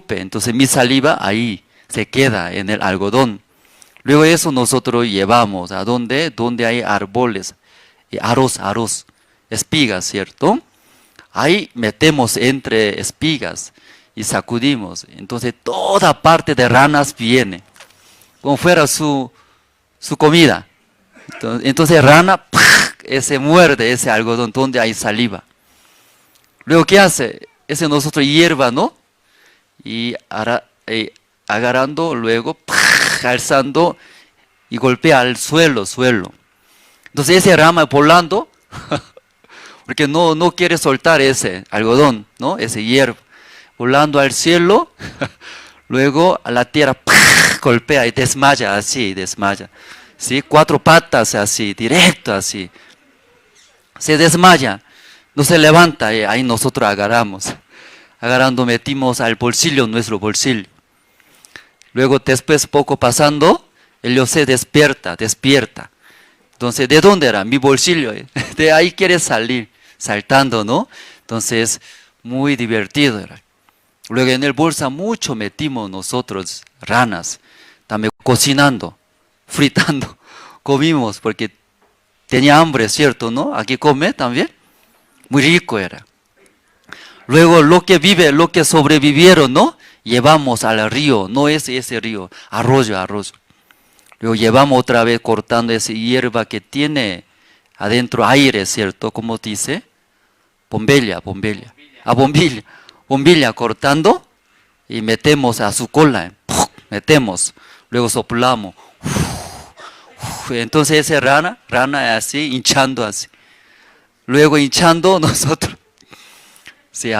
Entonces, mi saliva ahí se queda en el algodón. Luego eso nosotros llevamos a donde hay árboles, arroz, espigas, ¿cierto? Ahí metemos entre espigas y sacudimos. Entonces toda parte de ranas viene, como fuera su comida. Entonces rana, ese muerde ese algodón donde hay saliva. Luego, ¿qué hace? Ese nosotros hierba, ¿no? Y agarrando, luego alzando y golpea al suelo. Entonces ese rama volando, porque no quiere soltar ese algodón, ¿no? Ese hierba, volando al cielo, luego a la tierra, golpea y desmaya, así, desmaya. ¿Sí? 4 patas así, directo así. Se desmaya, no se levanta, ahí nosotros agarramos. Agarrando metimos al bolsillo, nuestro bolsillo. Luego después poco pasando, él se despierta. Entonces, ¿de dónde era? Mi bolsillo. De ahí quiere salir, saltando, ¿no? Entonces, muy divertido era. Luego en el bolsa mucho metimos nosotros ranas, también cocinando, fritando, comimos porque tenía hambre, ¿cierto? ¿No? Aquí come también, muy rico era. Luego lo que sobrevivieron, ¿no? Llevamos al río, no es ese río, arroyo. Luego llevamos otra vez cortando esa hierba que tiene adentro aire, ¿cierto? ¿Cómo dice? Bombilla. Bombilla cortando y metemos a su cola, metemos, luego soplamos. Entonces esa rana así, hinchando así. Luego hinchando nosotros. Sí,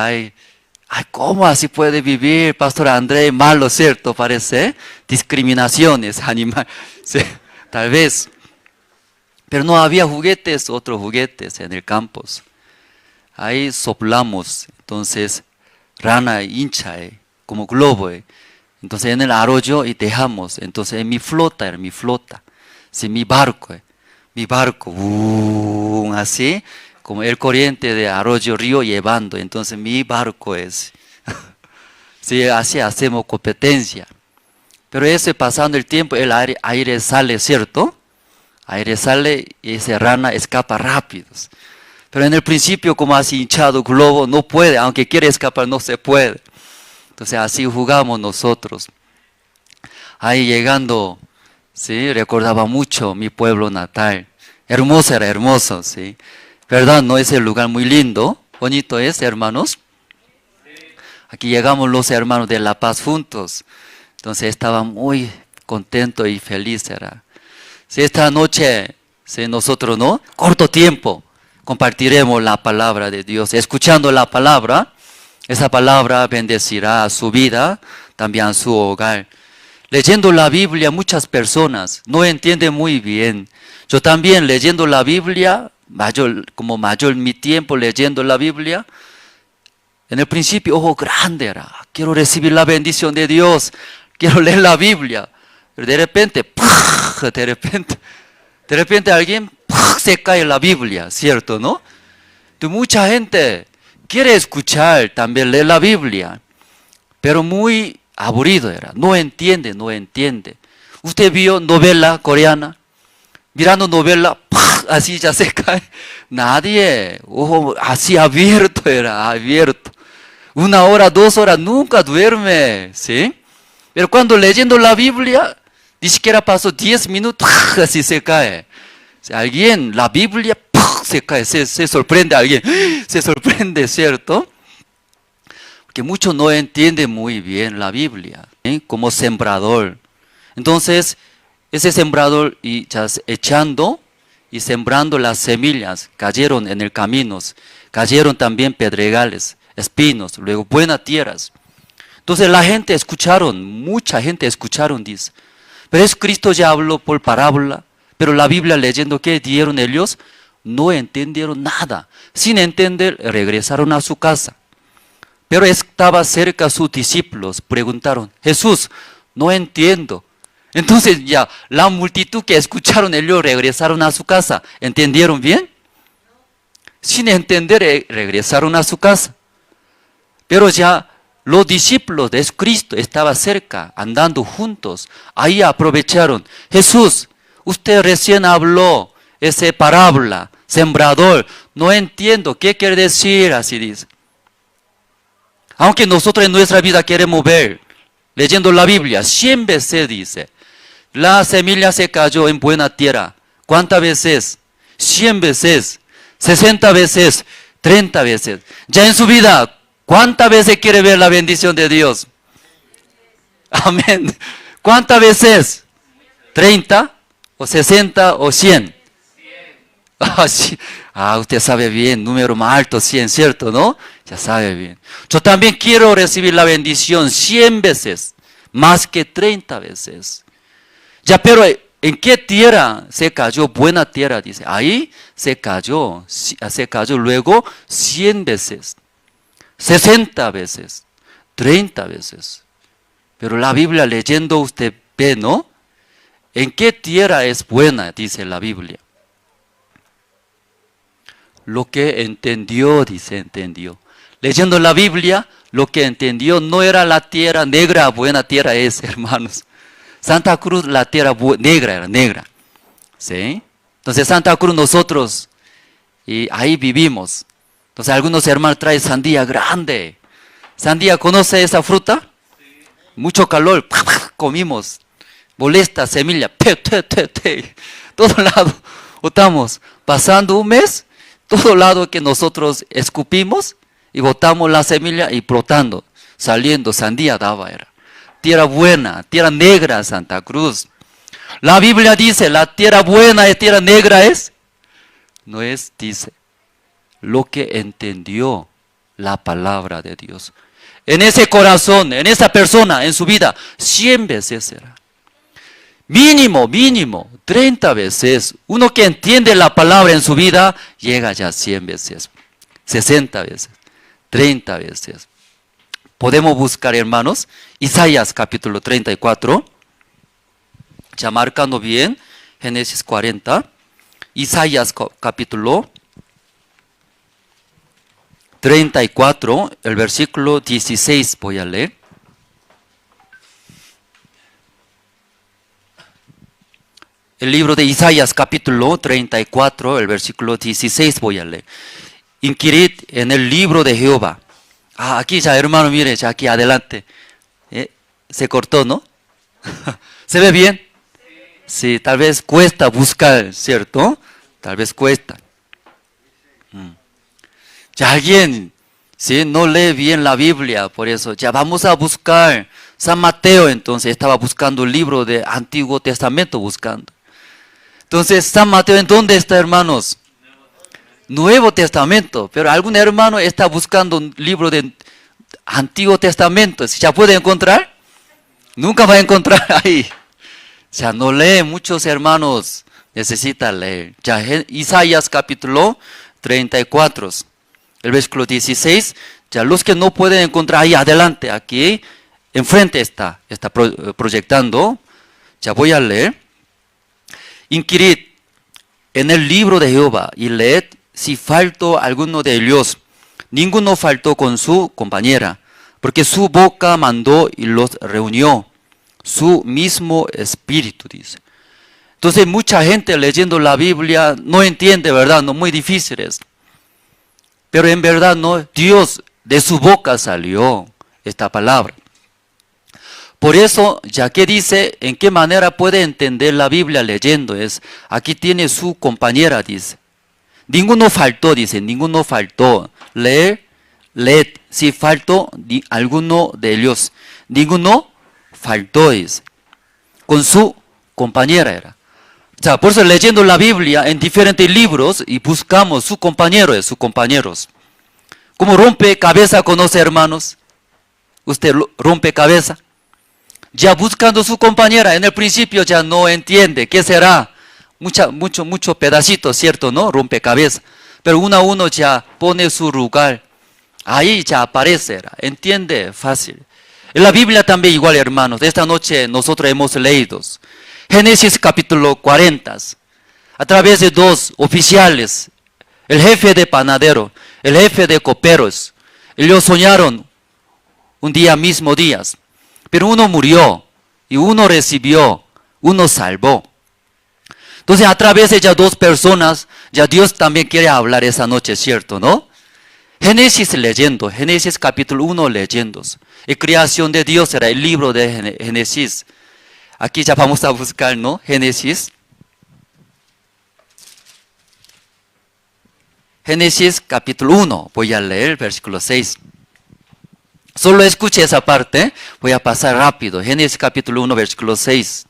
¿cómo así puede vivir, Pastor Andrés? Malo, ¿cierto? Parece, discriminaciones, animal, sí, tal vez. Pero no había otros juguetes en el campus. Ahí soplamos, entonces, rana hincha, como globo. Entonces en el arroyo y dejamos, entonces en mi flota, sí, mi barco, así, como el corriente de arroyo río llevando, entonces mi barco es. Sí, así hacemos competencia. Pero ese pasando el tiempo, el aire sale, ¿cierto? Aire sale y esa rana escapa rápido. Pero en el principio, como así hinchado globo, no puede, aunque quiere escapar, no se puede. Entonces así jugamos nosotros. Ahí llegando, sí, recordaba mucho mi pueblo natal. Hermoso era, hermoso, sí. ¿Verdad? ¿No es el lugar muy lindo? Bonito es, hermanos. Aquí llegamos los hermanos de La Paz juntos. Entonces estaba muy contento y feliz era. Si esta noche, si nosotros, ¿no? Corto tiempo, compartiremos la palabra de Dios. Escuchando la palabra, esa palabra bendecirá a su vida, también a su hogar. Leyendo la Biblia, muchas personas no entienden muy bien. Yo también leyendo la Biblia, mayor mi tiempo leyendo la Biblia, en el principio, ojo grande era, quiero recibir la bendición de Dios, quiero leer la Biblia, pero de repente alguien se cae la Biblia, ¿cierto, no? Entonces, mucha gente quiere escuchar, también leer la Biblia, pero muy aburrido era, no entiende. ¿Usted vio novela coreana? Mirando novela, así ya se cae. Nadie, ojo, así abierto era, abierto. 1 hora, 2 horas, nunca duerme, ¿sí? Pero cuando leyendo la Biblia, ni siquiera pasó 10 minutos, así se cae. Si alguien, la Biblia, se cae, se sorprende alguien, se sorprende, ¿cierto? Porque muchos no entienden muy bien la Biblia, ¿sí? Como sembrador. Entonces, ese sembrador y ya echando y sembrando las semillas, cayeron en el camino, cayeron también pedregales, espinos, luego buenas tierras. Entonces la gente escucharon, mucha gente escucharon, dice. Pero Cristo ya habló por parábola, pero la Biblia leyendo, ¿qué dieron ellos? No entendieron nada. Sin entender, regresaron a su casa. Pero estaba cerca sus discípulos, preguntaron, Jesús, no entiendo. Entonces ya la multitud que escucharon ellos regresaron a su casa. ¿Entendieron bien? Sin entender regresaron a su casa. Pero ya los discípulos de Cristo estaban cerca, andando juntos. Ahí aprovecharon. Jesús, usted recién habló esa parábola, sembrador. No entiendo, ¿qué quiere decir? Así dice. Aunque nosotros en nuestra vida queremos ver, leyendo la Biblia, 100 veces dice, la semilla se cayó en buena tierra. ¿Cuántas veces? 100 veces, 60 veces, 30 veces. Ya en su vida, ¿cuántas veces quiere ver la bendición de Dios? Amén. ¿Cuántas veces? ¿30 o 60 o 100? Ah, sí. Usted sabe bien, número más alto, 100, ¿cierto? ¿No? Ya sabe bien. Yo también quiero recibir la bendición 100 veces, más que 30 veces. Ya, pero ¿en qué tierra se cayó? Buena tierra, dice. Ahí se cayó luego 100 veces, 60 veces, 30 veces. Pero la Biblia leyendo usted ve, ¿no? ¿En qué tierra es buena? Dice la Biblia. Lo que entendió, dice, entendió. Leyendo la Biblia, lo que entendió no era la tierra negra, buena tierra es, hermanos. Santa Cruz, la tierra negra era negra. ¿Sí? Entonces Santa Cruz nosotros, y ahí vivimos. Entonces algunos hermanos traen sandía grande. ¿Sandía conoce esa fruta? Sí. Mucho calor, comimos. Molesta, semilla, todo lado. Estamos pasando un mes, todo lado que nosotros escupimos y botamos la semilla y brotando, saliendo, sandía daba era. Tierra buena, tierra negra, Santa Cruz. La Biblia dice, la tierra buena y tierra negra es. No es, dice, lo que entendió la palabra de Dios. En ese corazón, en esa persona, en su vida, 100 veces será. Mínimo, 30 veces. Uno que entiende la palabra en su vida, llega ya 100 veces, 60 veces, 30 veces. Podemos buscar, hermanos, Isaías capítulo 34, ya marcando bien, Génesis 40, Isaías capítulo 34, el versículo 16 voy a leer. El libro de Isaías capítulo 34, el versículo 16 voy a leer. Inquirid en el libro de Jehová. Aquí ya, hermano, mire, ya aquí adelante. Se cortó, ¿no? ¿Se ve bien? Sí, tal vez cuesta buscar, ¿cierto? Tal vez cuesta. Ya alguien, ¿sí? No lee bien la Biblia, por eso. Ya vamos a buscar San Mateo, entonces estaba buscando el libro de Antiguo Testamento, buscando. Entonces, San Mateo, ¿en dónde está, hermanos? Nuevo Testamento, pero algún hermano está buscando un libro de Antiguo Testamento. ¿Ya puede encontrar? Nunca va a encontrar ahí. Ya no lee, muchos hermanos necesitan leer. Ya Isaías capítulo 34, el versículo 16, ya los que no pueden encontrar ahí adelante, aquí enfrente está proyectando. Ya voy a leer. Inquirid en el libro de Jehová y leed si faltó alguno de ellos. Ninguno faltó con su compañera, porque su boca mandó y los reunió. Su mismo espíritu, dice. Entonces mucha gente leyendo la Biblia no entiende, ¿verdad? No, muy difícil es. Pero en verdad no, Dios de su boca salió esta palabra. Por eso, ya que dice, ¿en qué manera puede entender la Biblia leyendo? Aquí tiene su compañera, dice. Ninguno faltó, dice, ninguno faltó. Leed, si faltó alguno de ellos. Ninguno faltó, dice. Con su compañera era. O sea, por eso leyendo la Biblia en diferentes libros y buscamos sus compañeros. ¿Cómo rompecabezas conoce, hermanos? ¿Usted rompecabezas? Ya buscando su compañera, en el principio ya no entiende qué será. Mucho pedacito, ¿cierto? ¿No? Rompecabezas. Pero uno a uno ya pone su lugar. Ahí ya aparece, entiende fácil. En la Biblia también igual, hermanos. Esta noche nosotros hemos leído Génesis capítulo 40. A través de dos oficiales, el jefe de panadero, el jefe de coperos. Ellos soñaron mismo día. Pero uno murió y uno recibió, uno salvó. Entonces a través de ya dos personas, ya Dios también quiere hablar esa noche, ¿cierto? ¿No? Génesis leyendo, Génesis capítulo 1 leyendo. La creación de Dios era el libro de Génesis. Aquí ya vamos a buscar, ¿no? Génesis. Génesis capítulo 1, voy a leer versículo 6. Solo escuche esa parte, voy a pasar rápido. Génesis capítulo 1, versículo 6.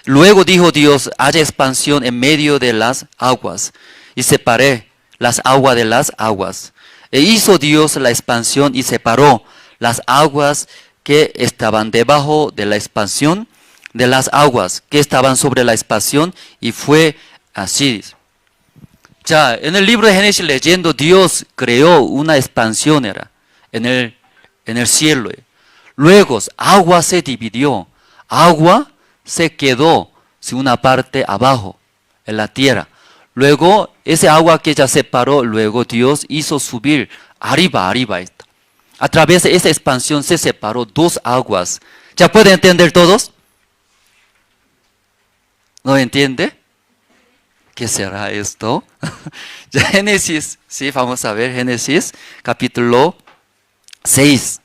Luego dijo Dios, haya expansión en medio de las aguas, y separé las aguas de las aguas. E hizo Dios la expansión y separó las aguas que estaban debajo de la expansión de las aguas que estaban sobre la expansión, y fue así. Ya, en el libro de Génesis leyendo, Dios creó una expansión en el cielo. Luego, agua se dividió. Agua se quedó sin una parte abajo, en la tierra. Luego, ese agua que ya separó, luego Dios hizo subir arriba esta. A través de esa expansión se separó dos aguas. ¿Ya pueden entender todos? ¿No entiende? ¿Qué será esto? Ya Génesis, sí, vamos a ver Génesis capítulo 6.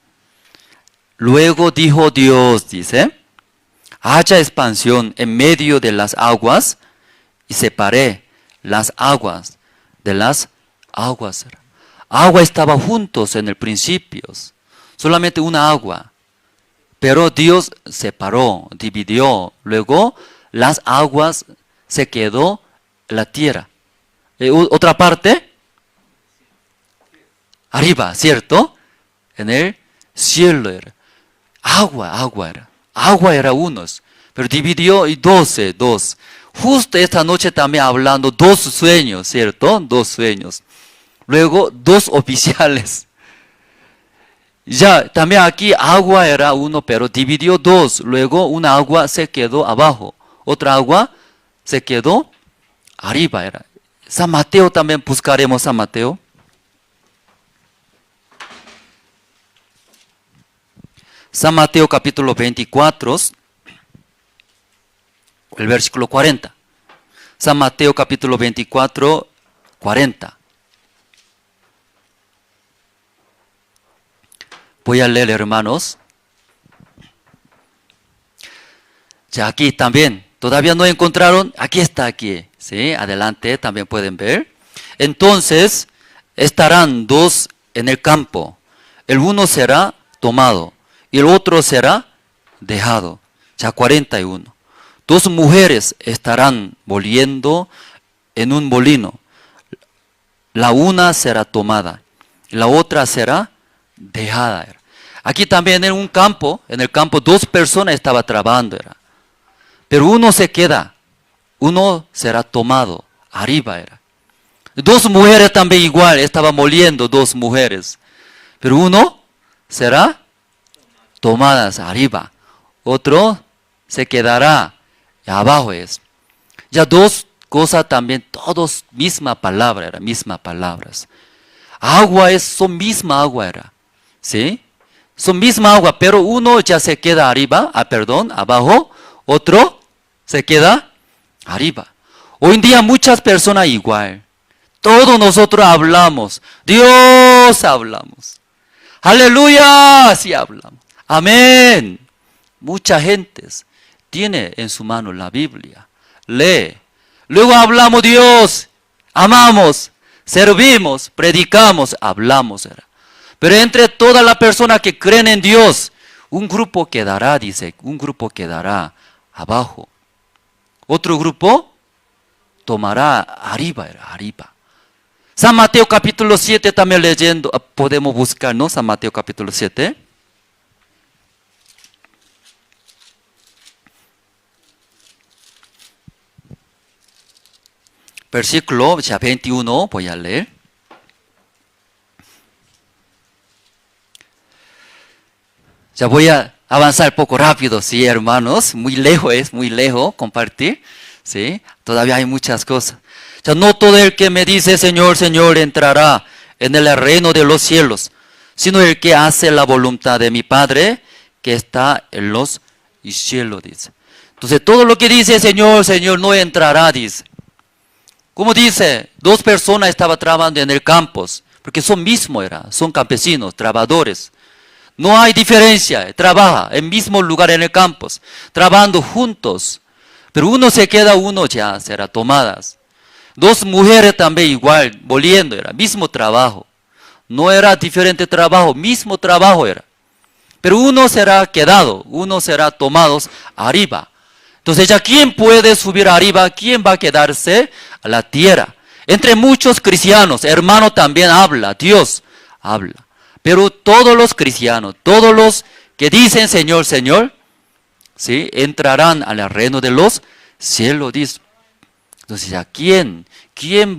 Luego dijo Dios, dice, haya expansión en medio de las aguas, y separé las aguas de las aguas. Agua estaba juntos en el principio, solamente una agua. Pero Dios separó, dividió. Luego las aguas se quedó en la tierra. Otra parte, arriba, ¿cierto? En el cielo era. Agua era unos, pero dividió y 12. Justo esta noche también hablando 2 sueños, ¿cierto? 2 sueños. Luego 2 oficiales. Ya, también aquí agua era uno, pero dividió 2. Luego una agua se quedó abajo. Otra agua se quedó arriba era. San Mateo también buscaremos San Mateo. San Mateo capítulo 24, el versículo 40. San Mateo capítulo 24, 40. Voy a leer, hermanos. Ya aquí también, todavía no encontraron, aquí está, aquí. ¿Sí? Adelante, también pueden ver. Entonces, estarán 2 en el campo. El uno será tomado y el otro será dejado. Ya 41. 2 mujeres estarán moliendo en un molino. La una será tomada y la otra será dejada. Aquí también en el campo 2 personas estaban trabajando. Pero uno se queda, uno será tomado, arriba era. 2 mujeres también igual, estaban moliendo 2 mujeres. Pero uno será tomadas arriba, otro se quedará abajo es. Ya 2 cosas también, todos misma palabra era, mismas palabras. Agua son misma agua era, ¿sí? Son misma agua, pero uno ya se queda arriba, abajo, otro se queda arriba. Hoy en día muchas personas igual. Todos nosotros hablamos, Dios hablamos. Aleluya, sí hablamos. Amén. Mucha gente tiene en su mano la Biblia, lee. Luego hablamos Dios, amamos, servimos, predicamos, hablamos. Pero entre todas las personas que creen en Dios, un grupo quedará, dice, un grupo quedará abajo. Otro grupo tomará arriba. San Mateo capítulo 7 también leyendo, podemos buscar, ¿no? San Mateo capítulo 7. Versículo ya 21, voy a leer. Ya voy a avanzar poco rápido, sí, hermanos. Muy lejos compartir. Sí, todavía hay muchas cosas. Ya no todo el que me dice Señor, Señor entrará en el reino de los cielos, sino el que hace la voluntad de mi Padre que está en los cielos, dice. Entonces todo lo que dice Señor, Señor no entrará, dice. Como dice, 2 personas estaban trabajando en el campo. porque son mismo son campesinos, trabajadores. No hay diferencia, trabaja en mismo lugar en el campo, trabajando juntos. Pero uno se queda, uno ya será tomadas. Dos mujeres también igual, volviendo, era mismo trabajo. No era diferente trabajo, mismo trabajo era. Pero uno será quedado, uno será tomados arriba. Entonces ya ¿quién puede subir arriba? ¿Quién va a quedarse a la tierra? Entre muchos cristianos, hermano también habla, Dios habla. Pero todos los cristianos, todos los que dicen Señor, Señor, ¿sí? Entrarán al reino de los cielos, dice. Entonces ya ¿quién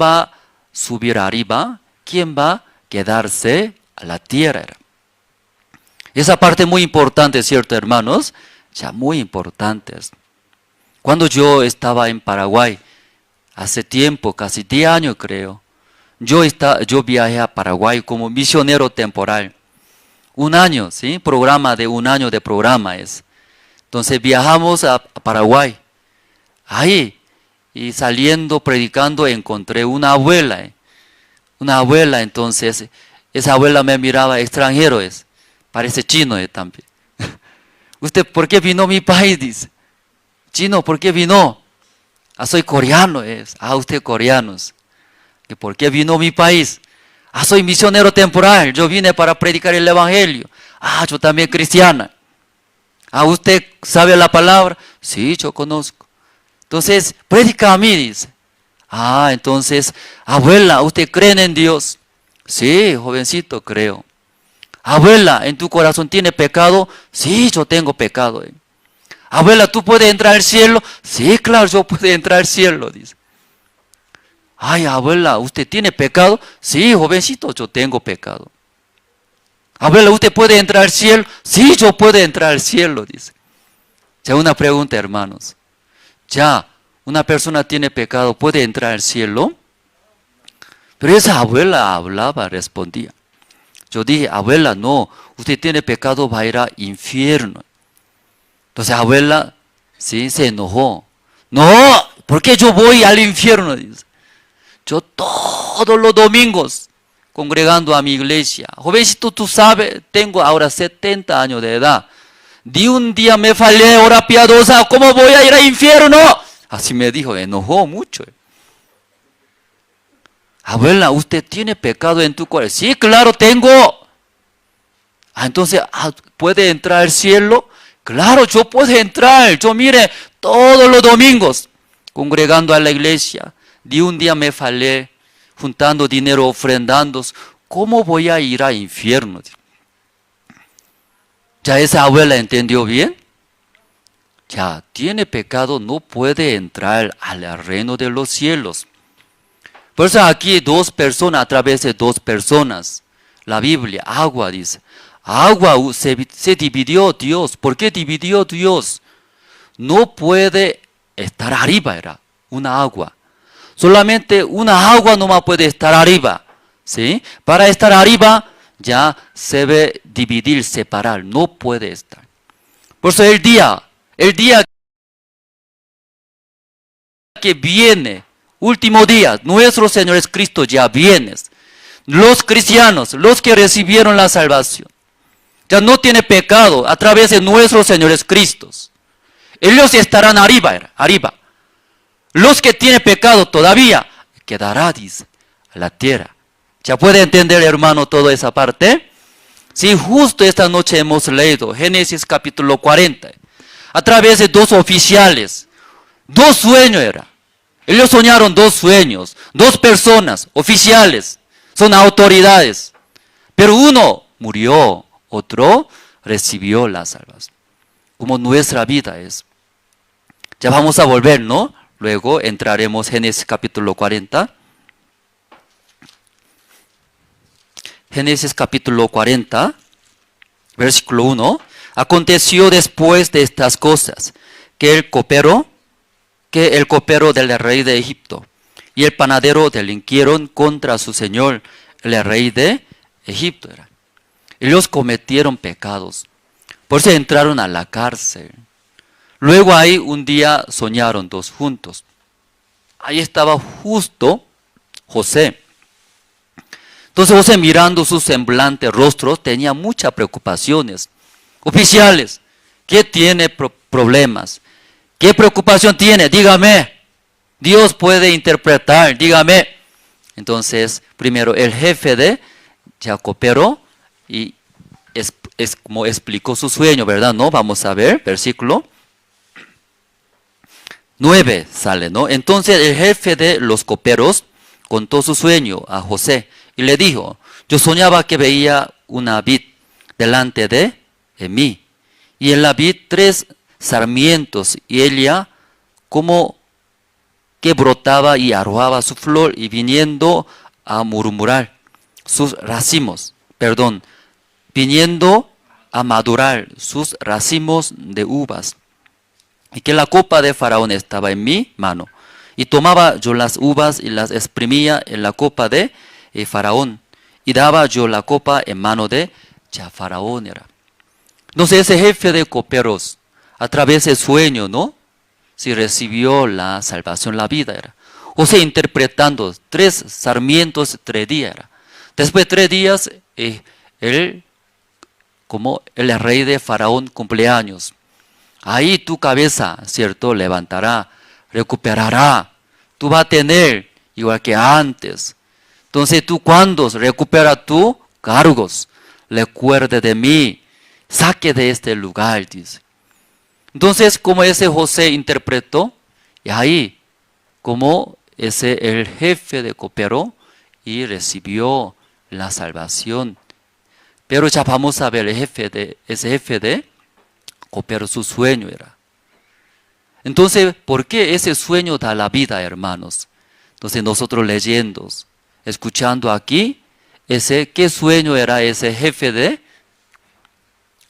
va a subir arriba? ¿Quién va a quedarse a la tierra? Esa parte muy importante, ¿cierto, hermanos? Ya muy importante. Cuando yo estaba en Paraguay, hace tiempo, casi 10 años creo, yo viajé a Paraguay como misionero temporal. 1 año, ¿sí? Programa de 1 año de programa es. Entonces viajamos a Paraguay. Ahí, y saliendo, predicando, encontré una abuela. Una abuela, entonces, esa abuela me miraba, extranjero es. Parece chino también. ¿Usted por qué vino a mi país? Dice. Chino, ¿por qué vino? Soy coreano es. Usted coreanos. ¿Por qué vino a mi país? Soy misionero temporal. Yo vine para predicar el evangelio. Yo también cristiana. ¿Usted sabe la palabra? Sí, yo conozco. Entonces, predica a mí, dice. Entonces, abuela, ¿usted cree en Dios? Sí, jovencito, creo. Abuela, ¿en tu corazón tiene pecado? Sí, yo tengo pecado. Abuela, ¿tú puedes entrar al cielo? Sí, claro, yo puedo entrar al cielo, dice. Abuela, ¿usted tiene pecado? Sí, jovencito, yo tengo pecado. Abuela, ¿usted puede entrar al cielo? Sí, yo puedo entrar al cielo, dice. Ya una pregunta, hermanos. Ya, una persona tiene pecado, ¿puede entrar al cielo? Pero esa abuela hablaba, respondía. Yo dije, abuela, no, usted tiene pecado, va a ir al infierno. Entonces, abuela, sí, se enojó. No, ¿por qué yo voy al infierno? Dice. Yo todos los domingos, congregando a mi iglesia. Jovencito, tú sabes, tengo ahora 70 años de edad. Di un día me fallé, hora piadosa, ¿cómo voy a ir al infierno? Así me dijo, enojó mucho. Abuela, ¿usted tiene pecado en tu corazón? Sí, claro, tengo. Entonces, ¿puede entrar al cielo? Claro, yo puedo entrar. Yo mire, todos los domingos, congregando a la iglesia. Di un día me fallé, juntando dinero, ofrendando. ¿Cómo voy a ir al infierno? ¿Ya esa abuela entendió bien? Ya, tiene pecado, no puede entrar al reino de los cielos. Por eso aquí dos personas, a través de dos personas. La Biblia, agua dice. Agua se dividió Dios. ¿Por qué dividió Dios? No puede estar arriba, era una agua. Solamente una agua nomás puede estar arriba. ¿Sí? Para estar arriba ya se debe dividir, separar. No puede estar. Por eso el día que viene, último día, nuestro Señor Jesucristo ya viene. Los cristianos, los que recibieron la salvación, ya no tiene pecado a través de nuestro Señor Jesucristo. Ellos estarán arriba. Los que tienen pecado todavía quedará, dice, a la tierra. ¿Ya puede entender, hermano, toda esa parte? Sí, justo esta noche hemos leído Génesis capítulo 40. A través de dos oficiales. 2 sueños era. Ellos soñaron 2 sueños. 2 personas, oficiales. Son autoridades. Pero uno murió, otro recibió la salvación. Como nuestra vida es. Ya vamos a volver, ¿no? Luego entraremos en Génesis capítulo 40. Génesis capítulo 40, versículo 1. Aconteció después de estas cosas que el copero del rey de Egipto y el panadero delinquieron contra su señor, el rey de Egipto. Ellos cometieron pecados, por eso entraron a la cárcel. Luego ahí un día soñaron 2 juntos. Ahí estaba justo José. Entonces José, mirando su semblante rostro, tenía muchas preocupaciones. Oficiales, ¿qué tiene problemas? ¿Qué preocupación tiene? Dígame. Dios puede interpretar, dígame. Entonces, primero el jefe de ya cooperó y es como explicó su sueño, ¿verdad? ¿No? Vamos a ver, versículo 9 sale, ¿no? Entonces el jefe de los coperos contó su sueño a José y le dijo: yo soñaba que veía una vid delante de mí, y en la vid 3 sarmientos, y ella como que brotaba y arrojaba su flor, y viniendo a murmurar sus racimos, viniendo a madurar sus racimos de uvas, y que la copa de Faraón estaba en mi mano, y tomaba yo las uvas y las exprimía en la copa de Faraón, y daba yo la copa en mano de Faraón era. Entonces ese jefe de coperos, a través del sueño, ¿no? Si recibió la salvación, la vida era. O sea, interpretando 3 sarmientos 3 días era. Después de 3 días, él, como el rey de Faraón, cumpleaños. Ahí tu cabeza, ¿cierto? Levantará, recuperará. Tú vas a tener igual que antes. Entonces tú, cuando recuperas tus cargos, recuerde de mí, saque de este lugar, dice. Entonces, como ese José interpretó, y ahí, como el jefe de copero, y recibió la salvación. Pero ya vamos a ver ese jefe de copero, su sueño era. Entonces, ¿por qué ese sueño da la vida, hermanos? Entonces nosotros leyendo, escuchando aquí, ¿qué sueño era ese jefe de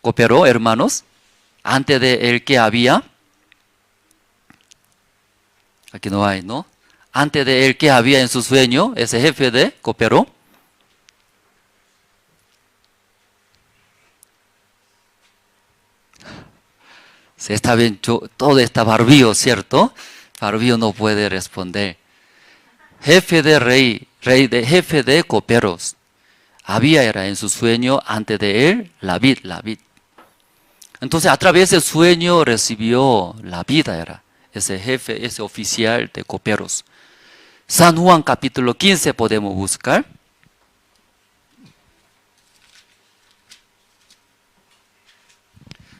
copero, hermanos? Antes de él, ¿qué había? Aquí no hay, ¿no? Antes de él, ¿qué había en su sueño? Ese jefe de copero. Se está bien, todo está barbío, ¿cierto? Barbío no puede responder. Jefe de jefe de coperos. Era en su sueño antes de él la vid. Entonces a través del sueño recibió la vida era ese jefe, ese oficial de coperos. San Juan capítulo 15 podemos buscar.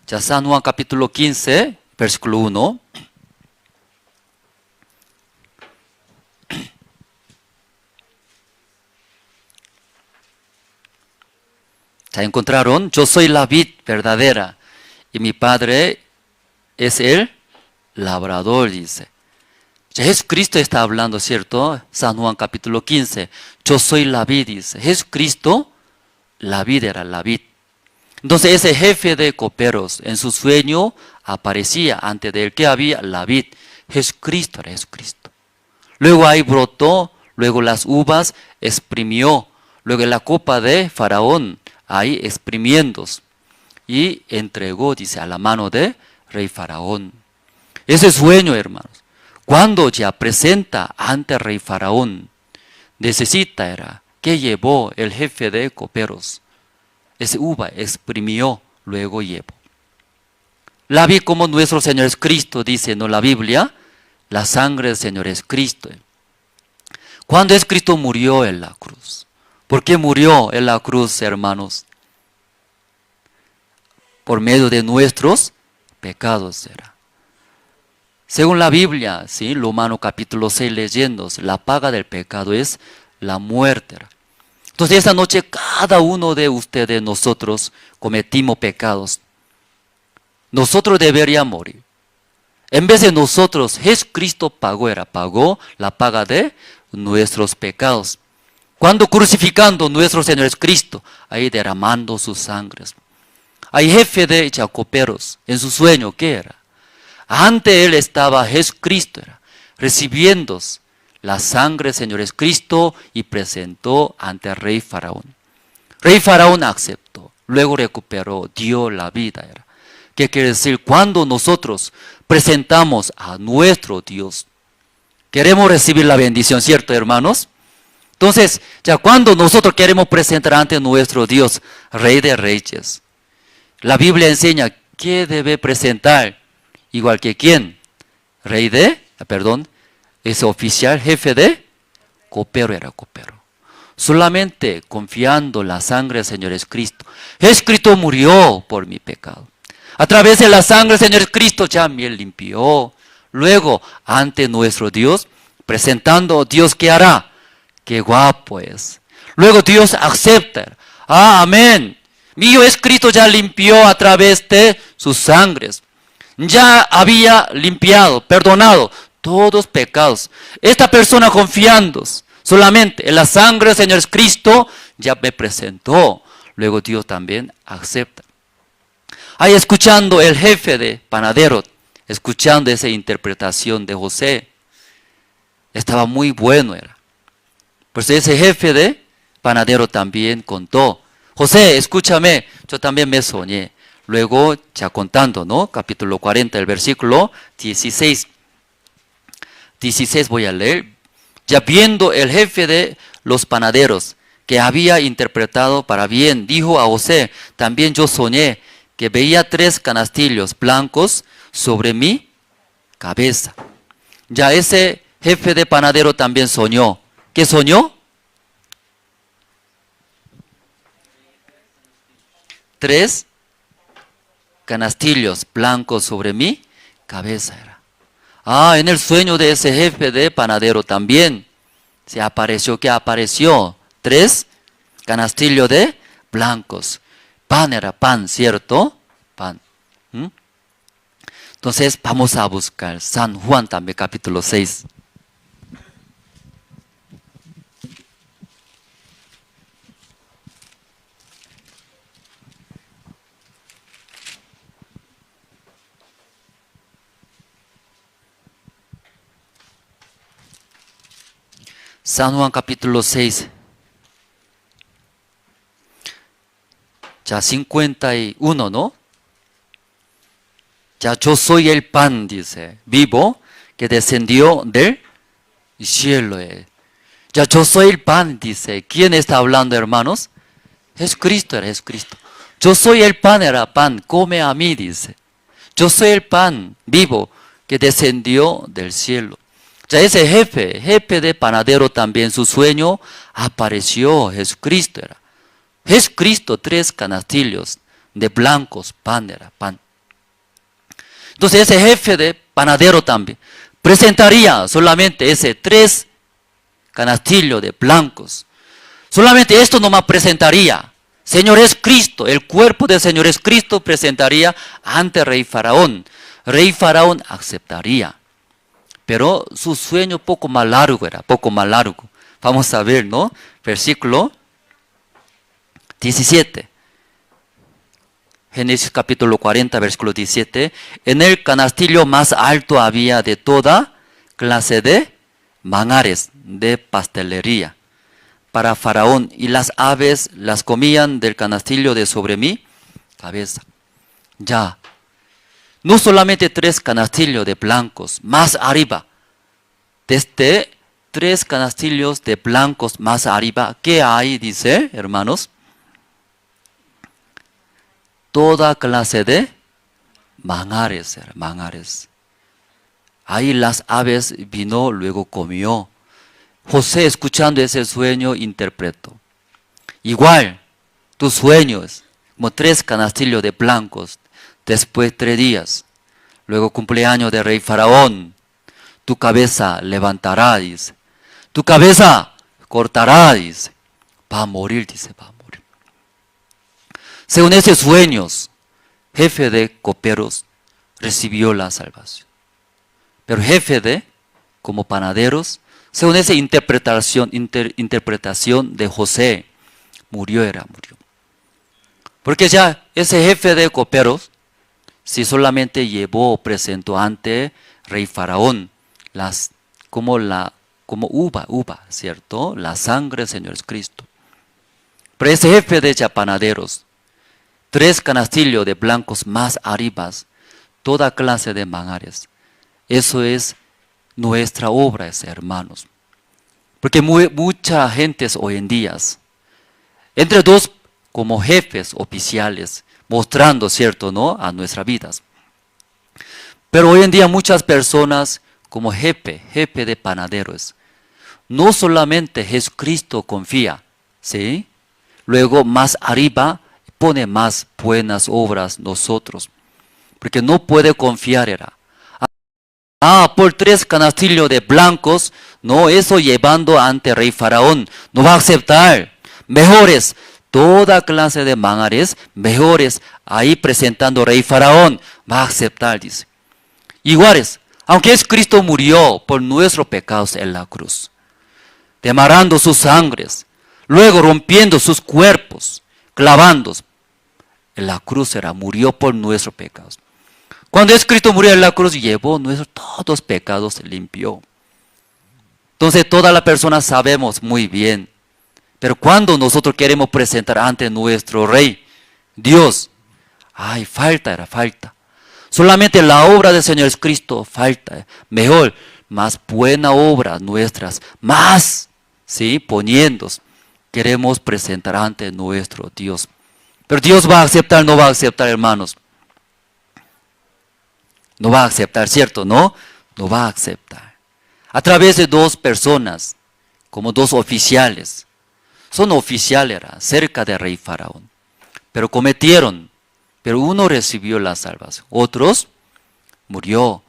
Ya San Juan capítulo 15, versículo 1. ¿Ya encontraron? Yo soy la vid verdadera y mi Padre es el labrador, dice. Ya Jesucristo está hablando, ¿cierto? San Juan capítulo 15. Yo soy la vid, dice. Jesucristo, la vid era la vid. Entonces ese jefe de coperos en su sueño aparecía ante de él. ¿Qué había? La vid. Jesucristo era Jesucristo. Luego ahí brotó, luego las uvas exprimió, luego la copa de Faraón ahí exprimiendo y entregó, dice, a la mano de rey Faraón. Ese sueño, hermanos, cuando ya presenta ante rey Faraón, necesita era que llevó el jefe de coperos. Ese uva exprimió, luego llevó. La vi como nuestro Señor es Cristo, dice ¿no? La Biblia, la sangre del Señor es Cristo. Cuando es Cristo murió en la cruz. ¿Por qué murió en la cruz, hermanos? Por medio de nuestros pecados era. Según la Biblia, ¿sí? Romanos capítulo 6 leyendo, la paga del pecado es la muerte. Entonces esta noche cada uno de ustedes, nosotros, cometimos pecados. Nosotros deberíamos morir. En vez de nosotros, Jesucristo pagó la paga de nuestros pecados. Cuando crucificando nuestro Señor Jesucristo, ahí derramando sus sangres. Hay jefe de coperos, en su sueño, ¿qué era? Ante él estaba Jesucristo, recibiendo la sangre del Señor Jesucristo y presentó ante el rey Faraón. Rey Faraón aceptó, luego recuperó, dio la vida. ¿Qué quiere decir? Cuando nosotros presentamos a nuestro Dios, queremos recibir la bendición, ¿cierto, hermanos? Entonces, ya cuando nosotros queremos presentar ante nuestro Dios, Rey de Reyes, la Biblia enseña que debe presentar, igual que quién, ese oficial, jefe de copero era copero. Solamente confiando en la sangre del Señor Jesucristo. Jesucristo murió por mi pecado. A través de la sangre del Señor Cristo ya me limpió. Luego, ante nuestro Dios, presentando Dios, ¿qué hará? Qué guapo es. Luego Dios acepta. Amén. Mi Hijo Jesucristo ya limpió a través de sus sangres. Ya había limpiado, perdonado todos pecados. Esta persona confiando solamente en la sangre del Señor Jesucristo ya me presentó. Luego Dios también acepta. Ahí escuchando el jefe de panadero, escuchando esa interpretación de José, estaba muy bueno era. Pues ese jefe de panadero también contó: José, escúchame, yo también me soñé. Luego ya contando, ¿no? Capítulo 40, el versículo 16. 16 voy a leer. Ya viendo el jefe de los panaderos que había interpretado para bien, dijo a José: también yo soñé que veía 3 canastillos blancos sobre mi cabeza. Ya ese jefe de panadero también soñó. ¿Qué soñó? 3 canastillos blancos sobre mi cabeza era. En el sueño de ese jefe de panadero también se apareció. ¿Qué apareció? 3 canastillos de blancos. Pan era pan, ¿cierto? Pan. Entonces vamos a buscar San Juan también, capítulo 6. San Juan capítulo 6. Ya 51, ¿no? Ya yo soy el pan, dice, vivo, que descendió del cielo. Ya yo soy el pan, dice. ¿Quién está hablando, hermanos? Jesucristo era Jesucristo. Yo soy el pan, era pan, come a mí, dice. Yo soy el pan vivo que descendió del cielo. Ya ese jefe de panadero también, su sueño apareció, Jesucristo era. Jesucristo, 3 canastillos de blancos, pan era, pan. Entonces ese jefe de panadero también presentaría solamente ese 3 canastillos de blancos. Solamente esto nomás presentaría. Señor Jesucristo, el cuerpo del Señor Jesucristo presentaría ante Rey Faraón. Rey Faraón aceptaría. Pero su sueño poco más largo era, poco más largo. Vamos a ver, ¿no? Versículo 17. Génesis capítulo 40, versículo 17. En el canastillo más alto había de toda clase de manjares de pastelería para Faraón, y las aves las comían del canastillo de sobre mi cabeza. Ya. No solamente 3 canastillos de blancos, más arriba. Desde 3 canastillos de blancos más arriba, ¿qué hay? Dice, hermanos. Toda clase de manjares, manjares. Ahí las aves vino, luego comió. José, escuchando ese sueño, interpretó. Igual, tus sueños, como 3 canastillos de blancos. Después 3 días, luego cumpleaños de Rey Faraón, tu cabeza levantará, dice. Tu cabeza cortará, dice. Va a morir, dice, va a morir. Según esos sueños, jefe de coperos recibió la salvación. Pero jefe de, como panaderos, según esa interpretación de José, murió. Porque ya ese jefe de coperos, si solamente llevó o presentó ante Rey Faraón como uva, ¿cierto? La sangre del Señor Jesucristo. Pero ese jefe de panaderos, 3 canastillos de blancos más arriba, toda clase de manjares. Eso es nuestra obra, hermanos. Porque mucha gente hoy en día, entre dos como jefes oficiales, mostrando, ¿cierto?, ¿no?, a nuestras vidas. Pero hoy en día muchas personas como jefe de panaderos, no solamente Jesucristo confía, ¿sí? Luego más arriba pone más buenas obras nosotros, porque no puede confiar era. Por 3 canastillos de blancos, no, eso llevando ante rey faraón, no va a aceptar. Mejores, toda clase de manjares, mejores, ahí presentando rey faraón, va a aceptar, dice. Iguales, aunque Cristo murió por nuestros pecados en la cruz, derramando sus sangres, luego rompiendo sus cuerpos, clavando en la cruz, murió por nuestros pecados. Cuando Cristo murió en la cruz, llevó nuestros todos pecados, limpió. Entonces todas las personas sabemos muy bien, pero cuando nosotros queremos presentar ante nuestro Rey, Dios, falta. Solamente la obra del Señor Cristo falta. Mejor, más buena obra nuestras, más, ¿sí?, poniendo, queremos presentar ante nuestro Dios. Pero Dios va a aceptar, no va a aceptar, hermanos. No va a aceptar, ¿cierto? No va a aceptar. A través de 2 personas, como 2 oficiales. Son oficiales cerca del rey faraón. Pero cometieron. Pero uno recibió la salvación. Otros murió.